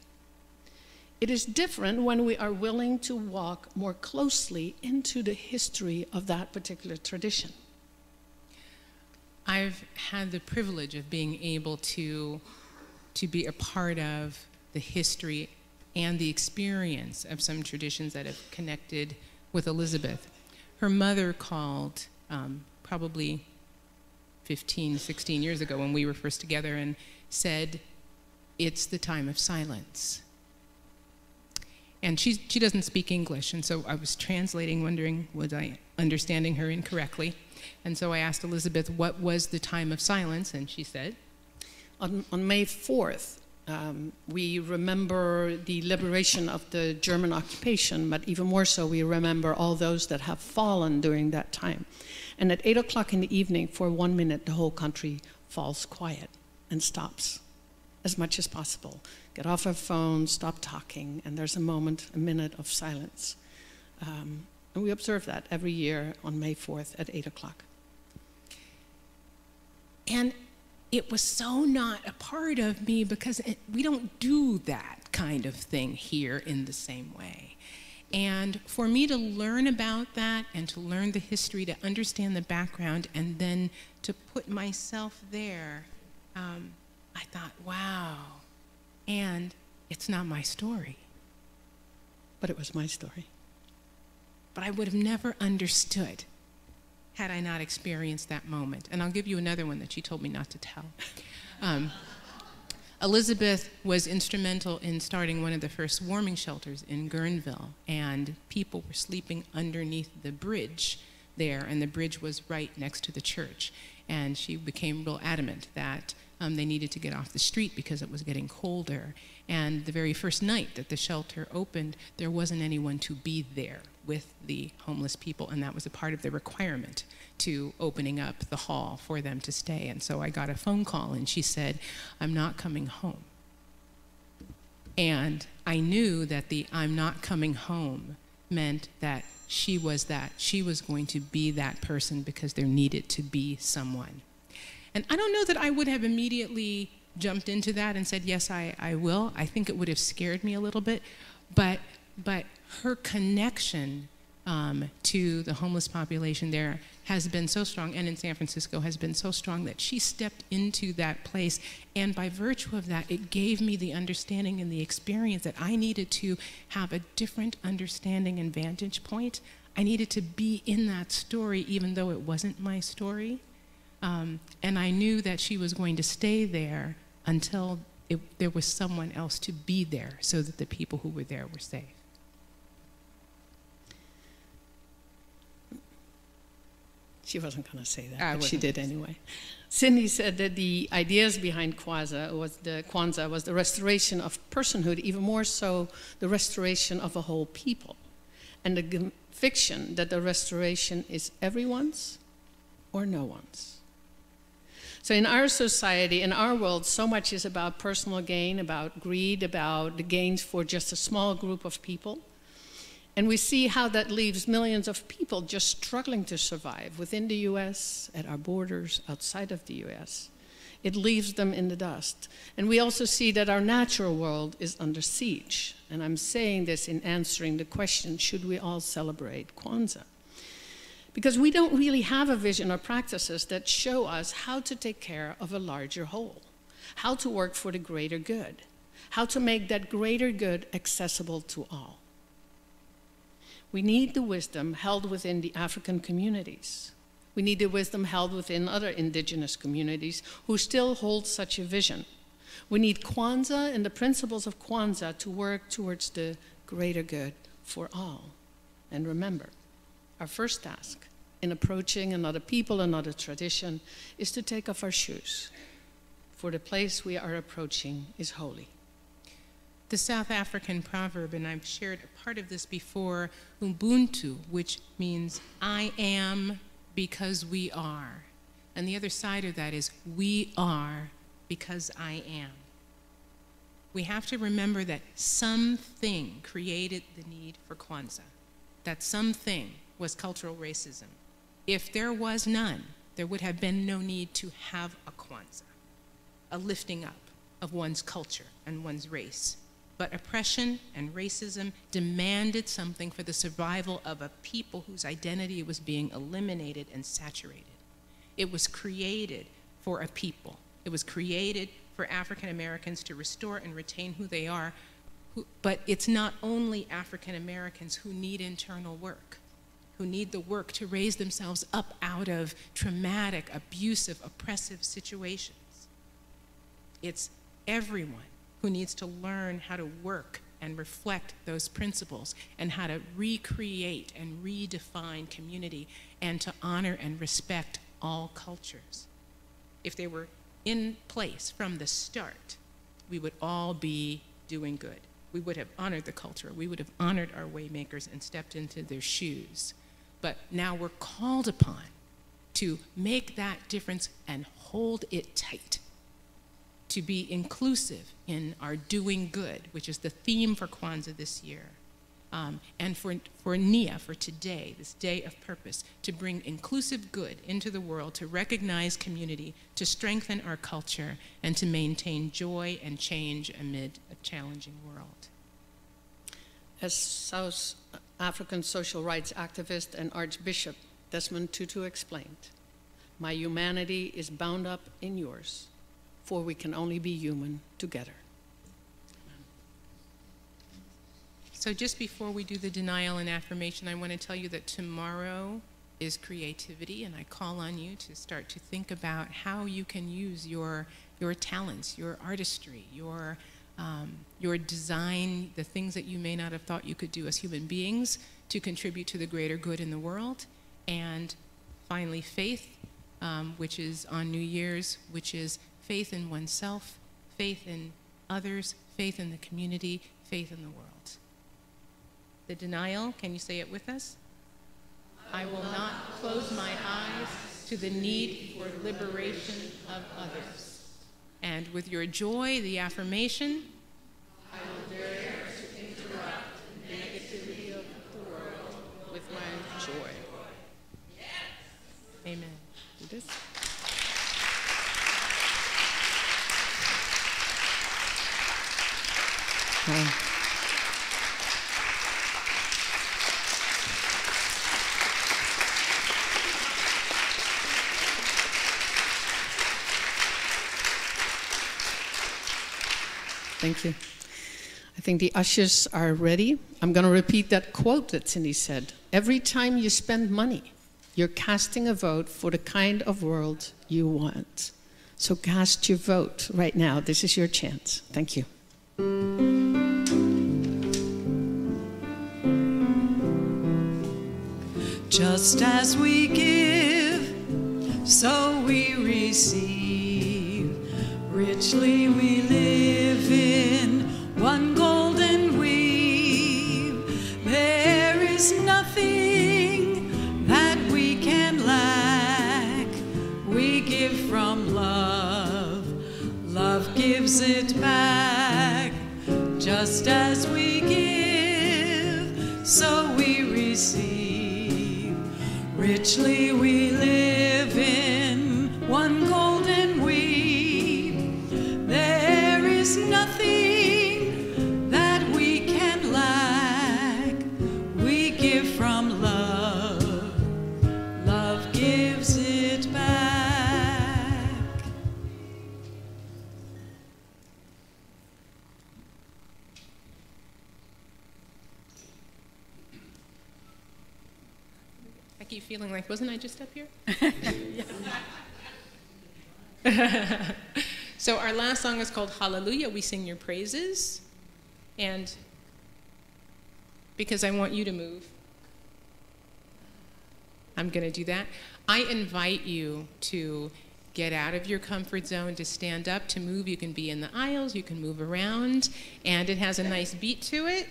It is different when we are willing to walk more closely into the history of that particular tradition. I've had the privilege of being able to be a part of the history and the experience of some traditions that have connected with Elisabeth. Her mother called probably 15, 16 years ago when we were first together and said, "It's the time of silence." And she doesn't speak English, and so I was translating, wondering, was I understanding her incorrectly? And so I asked Elisabeth, what was the time of silence? And she said, On May 4th, we remember the liberation of the German occupation, but even more so, we remember all those that have fallen during that time. And at 8 o'clock in the evening, for 1 minute, the whole country falls quiet and stops as much as possible. Get off our phones, stop talking, and there's a minute of silence. And we observe that every year on May 4th at 8 o'clock. and it was so not a part of me because we don't do that kind of thing here in the same way. And for me to learn about that and to learn the history, to understand the background, and then to put myself there, I thought, wow. And it's not my story. But it was my story. But I would have never understood had I not experienced that moment. And I'll give you another one that she told me not to tell. Elisabeth was instrumental in starting one of the first warming shelters in Guerneville, and people were sleeping underneath the bridge there, and the bridge was right next to the church. And she became real adamant that They needed to get off the street because it was getting colder. And the very first night that the shelter opened, there wasn't anyone to be there with the homeless people, and that was a part of the requirement to opening up the hall for them to stay. And so I got a phone call, and she said, "I'm not coming home." And I knew that the "I'm not coming home" meant that she was going to be that person, because there needed to be someone. And I don't know that I would have immediately jumped into that and said, yes, I will. I think it would have scared me a little bit. But her connection to the homeless population there has been so strong, and in San Francisco has been so strong, that she stepped into that place. And by virtue of that, it gave me the understanding and the experience that I needed to have a different understanding and vantage point. I needed to be in that story, even though it wasn't my story. And I knew that she was going to stay there until there was someone else to be there, so that the people who were there were safe. She wasn't going to say that, but she did anyway. Cindy said that the ideas behind Kwanzaa was the restoration of personhood, even more so the restoration of a whole people, and the conviction that the restoration is everyone's or no one's. So in our society, in our world, so much is about personal gain, about greed, about the gains for just a small group of people. And we see how that leaves millions of people just struggling to survive within the US, at our borders, outside of the US. It leaves them in the dust. And we also see that our natural world is under siege. And I'm saying this in answering the question, should we all celebrate Kwanzaa? Because we don't really have a vision or practices that show us how to take care of a larger whole, how to work for the greater good, how to make that greater good accessible to all. We need the wisdom held within the African communities. We need the wisdom held within other indigenous communities who still hold such a vision. We need Kwanzaa and the principles of Kwanzaa to work towards the greater good for all. And remember, our first task in approaching another people, another tradition, is to take off our shoes, for the place we are approaching is holy. The South African proverb, and I've shared a part of this before, Ubuntu, which means I am because we are. And the other side of that is we are because I am. We have to remember that something created the need for Kwanzaa. That something was cultural racism. If there was none, there would have been no need to have a Kwanzaa, a lifting up of one's culture and one's race. But oppression and racism demanded something for the survival of a people whose identity was being eliminated and saturated. It was created for a people. It was created for African Americans to restore and retain who they are. But it's not only African Americans who need internal work, who need the work to raise themselves up out of traumatic, abusive, oppressive situations. It's everyone who needs to learn how to work and reflect those principles, and how to recreate and redefine community, and to honor and respect all cultures. If they were in place from the start, we would all be doing good. We would have honored the culture. We would have honored our waymakers and stepped into their shoes. But now we're called upon to make that difference and hold it tight, to be inclusive in our doing good, which is the theme for Kwanzaa this year, and for Nia, for today, this day of purpose, to bring inclusive good into the world, to recognize community, to strengthen our culture, and to maintain joy and change amid a challenging world. As South African social rights activist and Archbishop Desmond Tutu explained, my humanity is bound up in yours, for we can only be human together. So just before we do the denial and affirmation, I want to tell you that tomorrow is creativity, and I call on you to start to think about how you can use your talents, your artistry, your design, the things that you may not have thought you could do as human beings to contribute to the greater good in the world. And finally, faith, which is on New Year's, which is faith in oneself, faith in others, faith in the community, faith in the world. The denial, can you say it with us? I will not close my eyes to the need for liberation of others. And with your joy, the affirmation, I will dare to interrupt the negativity of the world with my joy. Yes. Amen. Do this. Thank you. I think the ushers are ready. I'm going to repeat that quote that Cindy said. Every time you spend money, you're casting a vote for the kind of world you want. So cast your vote right now. This is your chance. Thank you. Just as we give, so we receive. Richly we live in one golden weave. There is nothing that we can lack. We give from love, love gives it back. Just as we give, so we receive. Richly we live in one golden weave. There is nothing that we can lack. We give from love, love gives it back. I keep feeling like, wasn't I just up here? So our last song is called Hallelujah, We Sing Your Praises. And because I want you to move, I'm going to do that. I invite you to get out of your comfort zone, to stand up, to move. You can be in the aisles, you can move around, and it has a nice beat to it.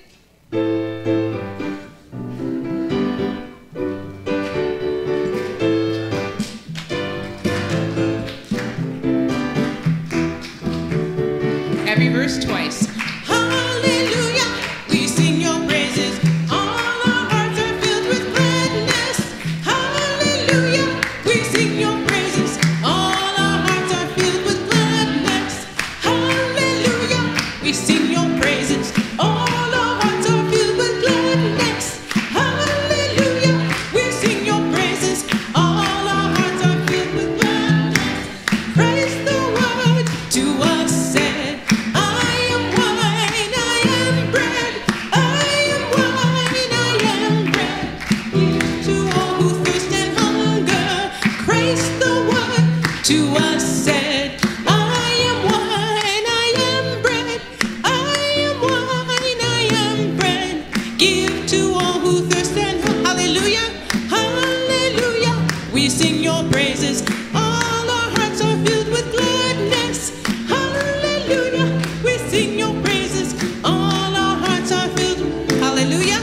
Every verse twice. Hallelujah, we sing your praises. All our hearts are filled with gladness. Hallelujah, we sing your praises. All our hearts are filled with gladness. Hallelujah, we sing your praises. All our hearts are filled with gladness. Hallelujah, we sing your praises. All our hearts are filled with gladness. Praise the word to us said. To us said, I am wine, I am bread. I am wine, I am bread. Give to all who thirst and hunger. Hallelujah, hallelujah. We sing your praises. All our hearts are filled with gladness. Hallelujah, we sing your praises. All our hearts are filled with hallelujah,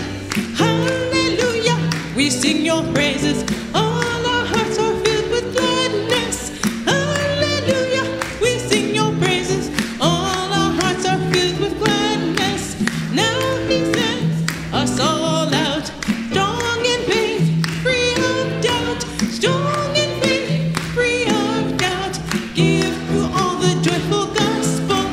hallelujah. We sing your praises. All our hearts are filled with gladness. Hallelujah, we sing your praises. All our hearts are filled with gladness. Now he sends us all out, strong in faith, free of doubt. Strong in faith, free of doubt. Give to all the joyful gospel.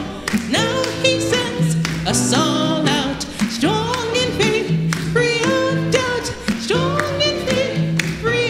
Now he sends us all out, strong in faith, free of doubt. Strong in faith, free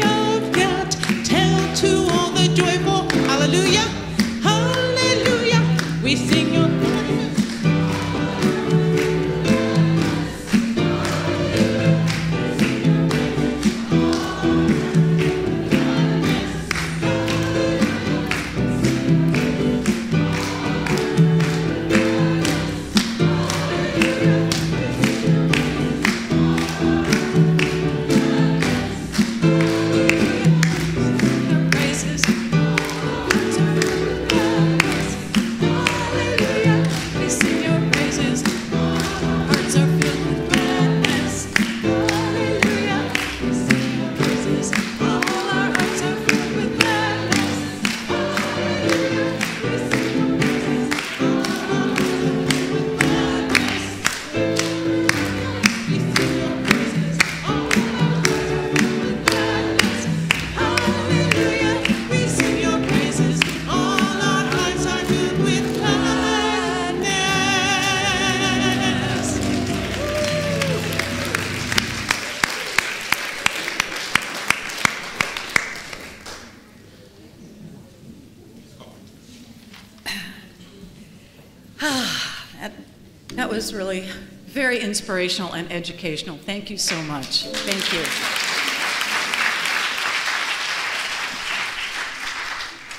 was really very inspirational and educational. Thank you so much. Thank you.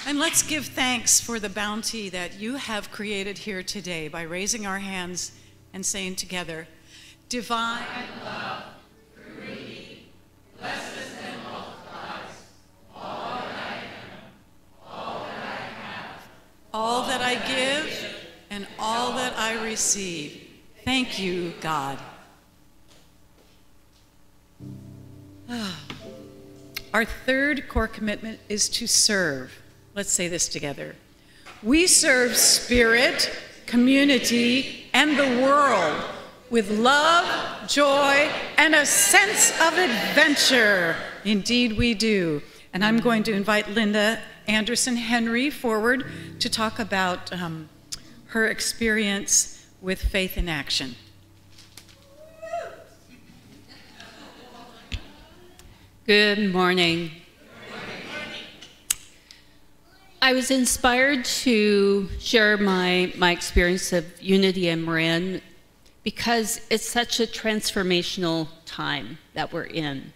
And let's give thanks for the bounty that you have created here today by raising our hands and saying together, divine love, free, blesses and multiplies all that I am, all that I have, all that I give, and all that I receive. Thank you, God. Our third core commitment is to serve. Let's say this together. We serve spirit, community, and the world with love, joy, and a sense of adventure. Indeed, we do. And I'm going to invite Linda Anderson-Henry forward to talk about her experience with faith in action. Good morning. I was inspired to share my experience of Unity and Marin because it's such a transformational time that we're in.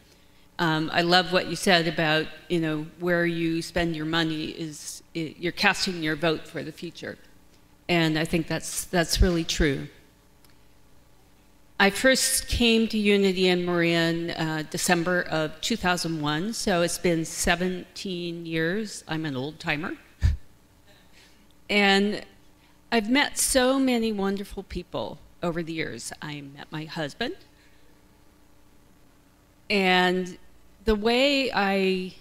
I love what you said about, where you spend your money you're casting your vote for the future. And I think that's really true. I first came to Unity and Marin December of 2001, so it's been 17 years. I'm an old timer. And I've met so many wonderful people over the years. I met my husband. And the way I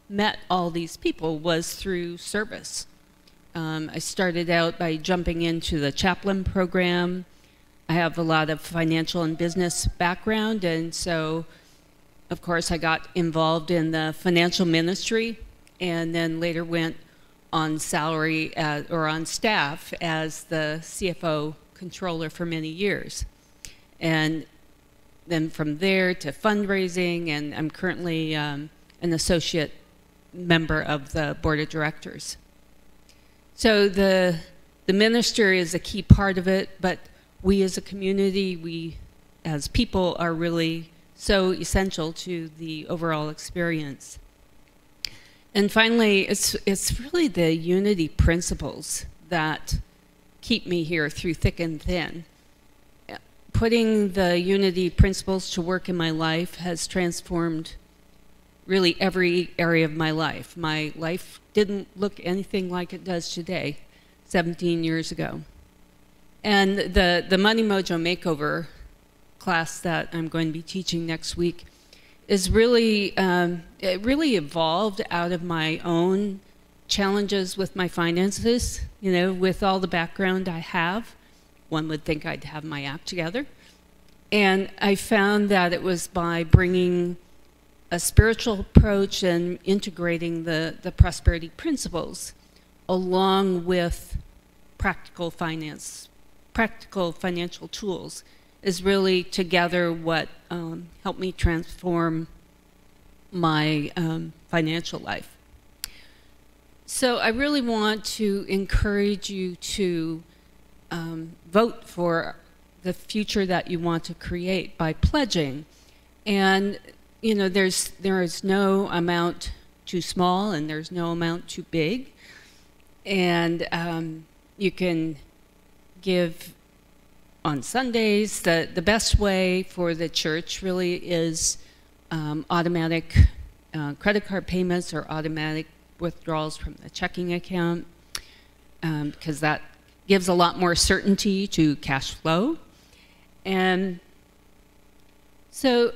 met all these people was through service. I started out by jumping into the chaplain program. I have a lot of financial and business background, and so, of course, I got involved in the financial ministry and then later went on salary or on staff as the CFO controller for many years. And then from there to fundraising, and I'm currently an associate member of the board of directors. So the ministry is a key part of it, but we as a community, we as people are really so essential to the overall experience. And finally, it's really the unity principles that keep me here through thick and thin. Putting the unity principles to work in my life has transformed really every area of my life. My life didn't look anything like it does today, 17 years ago. And the Money Mojo Makeover class that I'm going to be teaching next week is really, it really evolved out of my own challenges with my finances. With all the background I have, one would think I'd have my act together. And I found that it was by bringing a spiritual approach and integrating the prosperity principles along with practical financial tools is really together what helped me transform my financial life. So I really want to encourage you to vote for the future that you want to create by pledging. And there is no amount too small and there's no amount too big. And you can give on Sundays. The best way for the church really is automatic credit card payments or automatic withdrawals from the checking account, because that gives a lot more certainty to cash flow. And so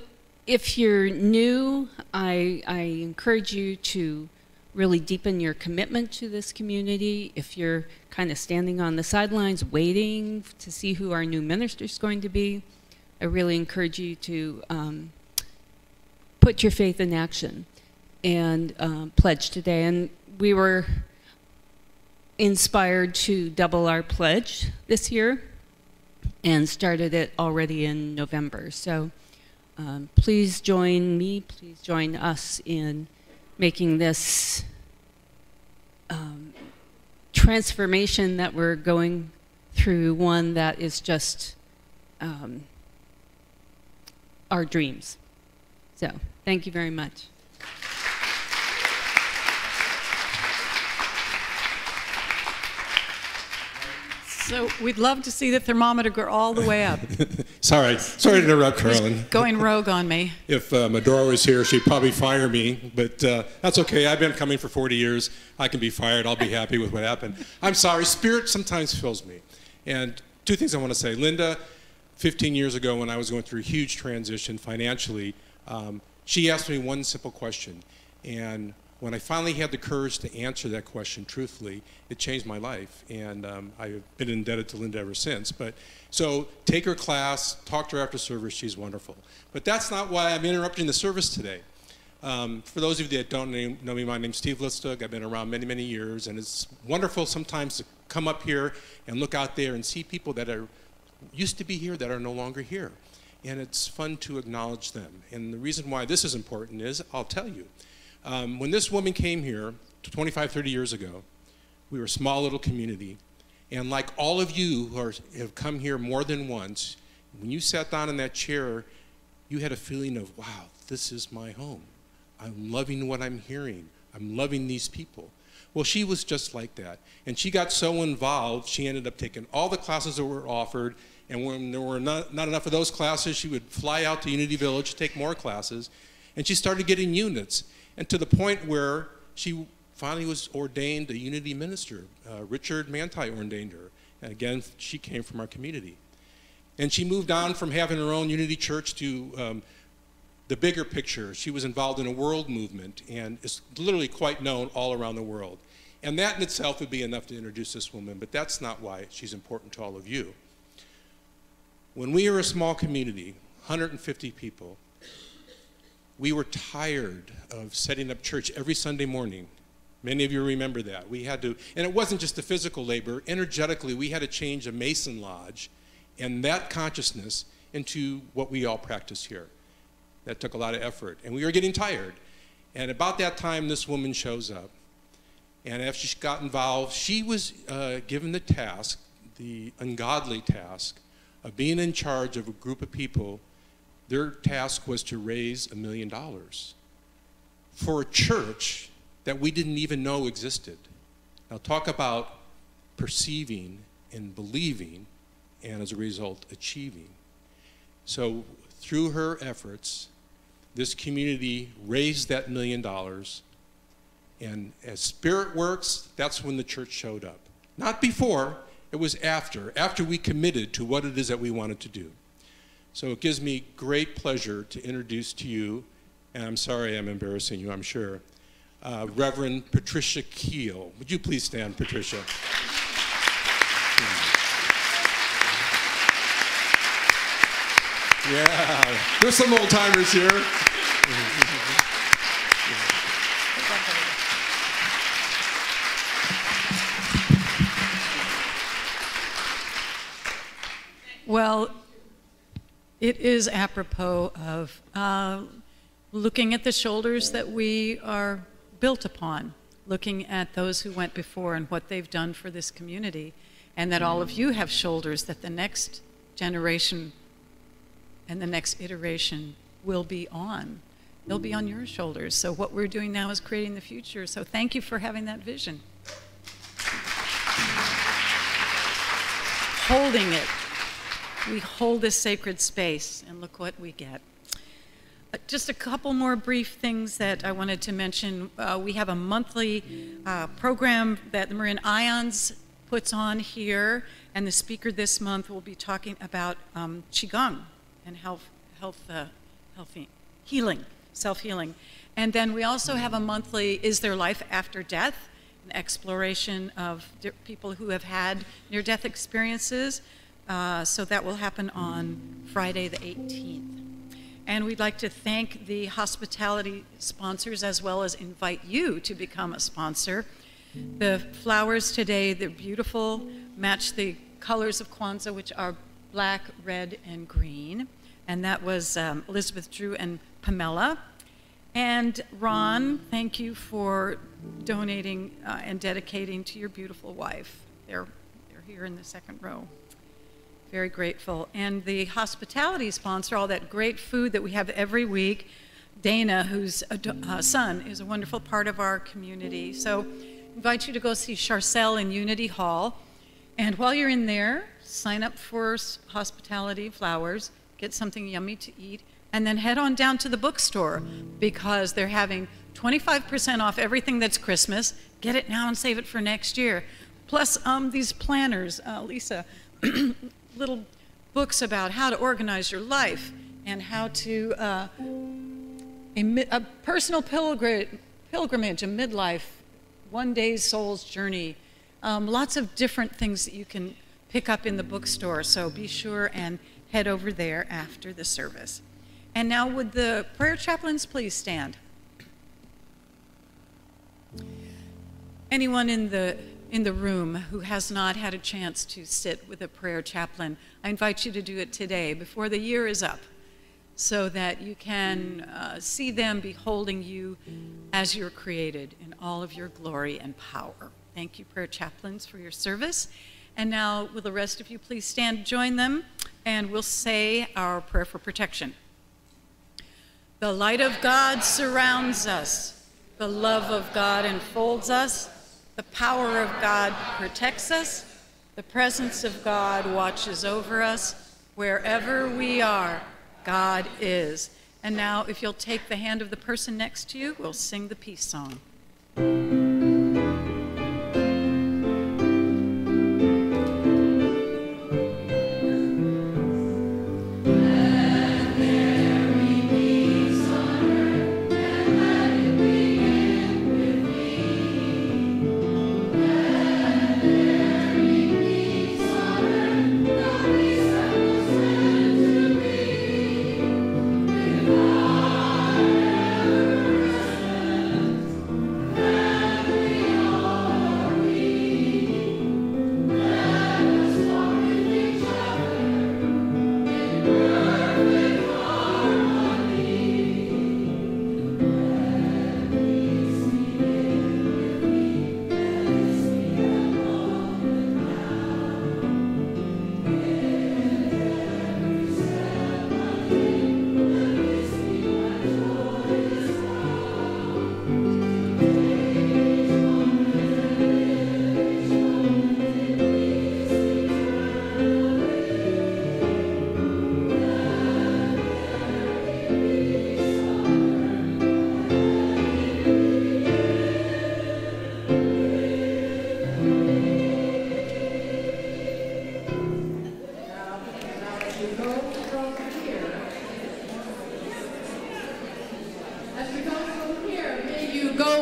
if you're new, I encourage you to really deepen your commitment to this community. If you're kind of standing on the sidelines waiting to see who our new minister is going to be, I really encourage you to put your faith in action and pledge today. And we were inspired to double our pledge this year and started it already in November. So please join me, please join us in making this transformation that we're going through one that is just our dreams. So thank you very much. So we'd love to see the thermometer go all the way up. Sorry to interrupt, Carolyn. Going rogue on me. If Medora was here, she'd probably fire me, but that's okay. I've been coming for 40 years. I can be fired. I'll be happy with what happened. I'm sorry. Spirit sometimes fills me. And two things I want to say. Linda, 15 years ago when I was going through a huge transition financially, she asked me one simple question. And when I finally had the courage to answer that question truthfully, it changed my life. And I've been indebted to Linda ever since. So take her class, talk to her after service. She's wonderful. But that's not why I'm interrupting the service today. For those of you that don't know me, my name's Steve Listug. I've been around many, many years. And it's wonderful sometimes to come up here and look out there and see people that used to be here that are no longer here. And it's fun to acknowledge them. And the reason why this is important is, I'll tell you. When this woman came here 25, 30 years ago, we were a small little community. And like all of you who have come here more than once, when you sat down in that chair, you had a feeling of, wow, this is my home. I'm loving what I'm hearing. I'm loving these people. Well, she was just like that. And she got so involved, she ended up taking all the classes that were offered. And when there were not enough of those classes, she would fly out to Unity Village to take more classes. And she started getting units. And to the point where she finally was ordained a Unity minister. Richard Manti ordained her. And again, she came from our community. And she moved on from having her own Unity church to the bigger picture. She was involved in a world movement and is literally quite known all around the world. And that in itself would be enough to introduce this woman, but that's not why she's important to all of you. When we were a small community, 150 people, we were tired of setting up church every Sunday morning. Many of you remember that. We had to, and it wasn't just the physical labor. Energetically, we had to change a Mason lodge and that consciousness into what we all practice here. That took a lot of effort, and we were getting tired. And about that time, this woman shows up. And after she got involved, she was given the task, the ungodly task, of being in charge of a group of people. Their task was to raise $1 million for a church that we didn't even know existed. Now talk about perceiving and believing, and as a result, achieving. So through her efforts, this community raised that $1 million, and as Spirit works, that's when the church showed up. Not before, it was after we committed to what it is that we wanted to do. So it gives me great pleasure to introduce to you, and I'm sorry I'm embarrassing you, I'm sure, Reverend Patricia Keel. Would you please stand, Patricia? Yeah, there's some old timers here. Well, it is apropos of looking at the shoulders that we are built upon, looking at those who went before and what they've done for this community, and that all of you have shoulders that the next generation and the next iteration will be on. They'll be on your shoulders. So what we're doing now is creating the future. So thank you for having that vision. Holding it. We hold this sacred space, and look what we get. Just a couple more brief things that I wanted to mention. We have a monthly program that the Marin Ions puts on here, and the speaker this month will be talking about Qigong and healing, self-healing. And then we also have a monthly Is There Life After Death, an exploration of people who have had near-death experiences. So that will happen on Friday the 18th. And we'd like to thank the hospitality sponsors as well as invite you to become a sponsor. The flowers today, they're beautiful, match the colors of Kwanzaa, which are black, red, and green. And that was Elisabeth, Drew, and Pamela. And Ron, thank you for donating and dedicating to your beautiful wife. They're here in the second row. Very grateful. And the hospitality sponsor, all that great food that we have every week, Dana, whose son is a wonderful part of our community. So I invite you to go see Charcel in Unity Hall. And while you're in there, sign up for hospitality flowers, get something yummy to eat, and then head on down to the bookstore because they're having 25% off everything that's Christmas. Get it now and save it for next year. Plus these planners, Lisa, little books about how to organize your life and how to, a personal pilgrimage, a midlife, one day's soul's journey. Lots of different things that you can pick up in the bookstore. So be sure and head over there after the service. And now would the prayer chaplains please stand? Anyone in the room who has not had a chance to sit with a prayer chaplain, I invite you to do it today before the year is up so that you can see them beholding you as you're created in all of your glory and power. Thank you, prayer chaplains, for your service. And now, will the rest of you please stand, join them, and we'll say our prayer for protection. The light of God surrounds us. The love of God enfolds us. The power of God protects us. The presence of God watches over us. Wherever we are, God is. And now, if you'll take the hand of the person next to you, we'll sing the peace song.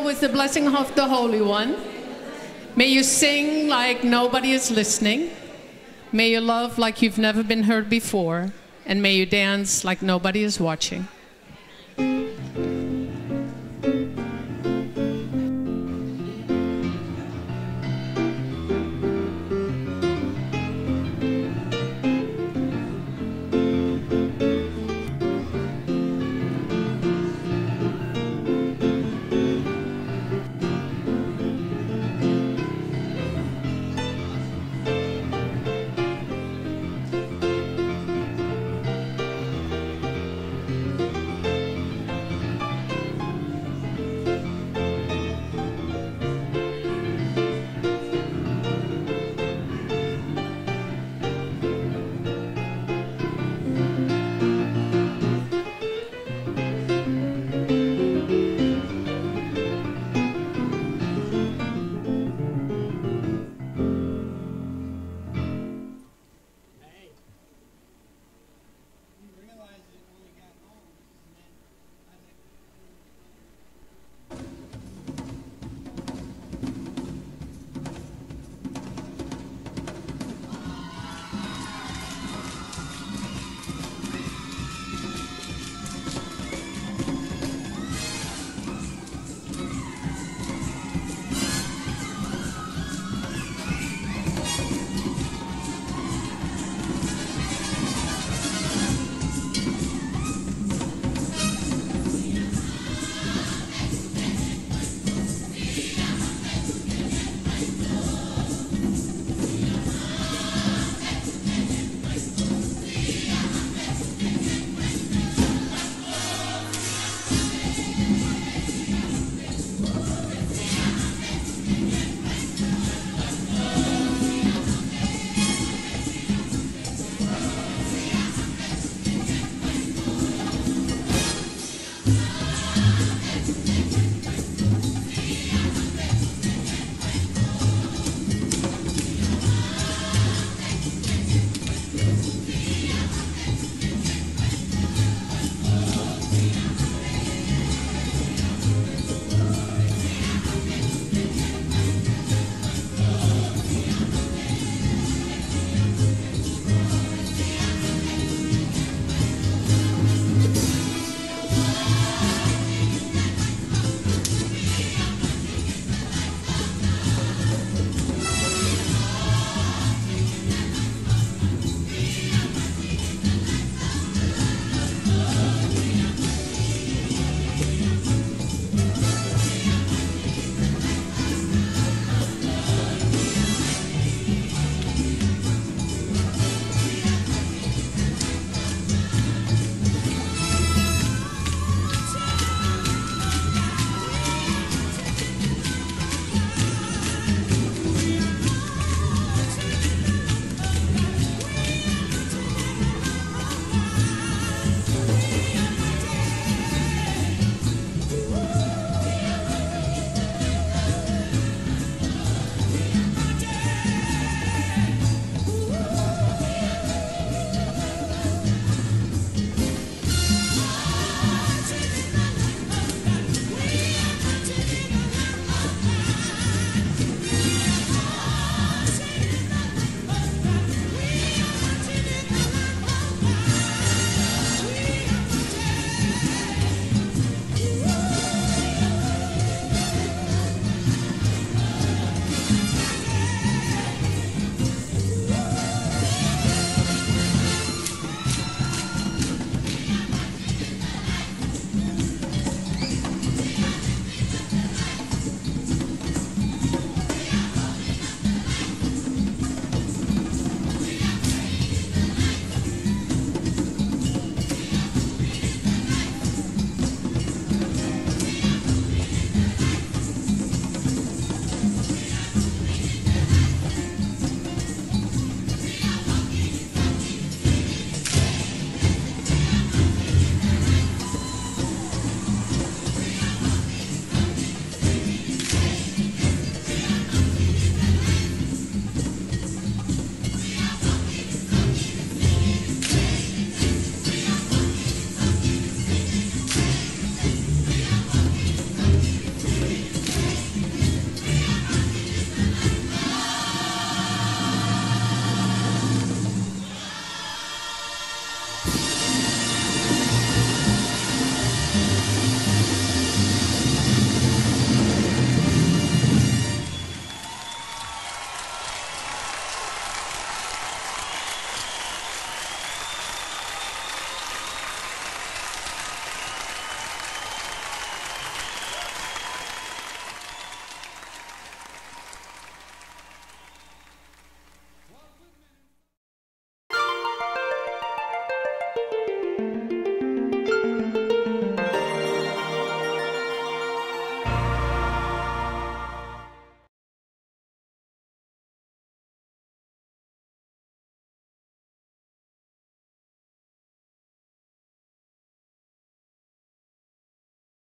With the blessing of the Holy One. May you sing like nobody is listening. May you love like you've never been heard before. And may you dance like nobody is watching.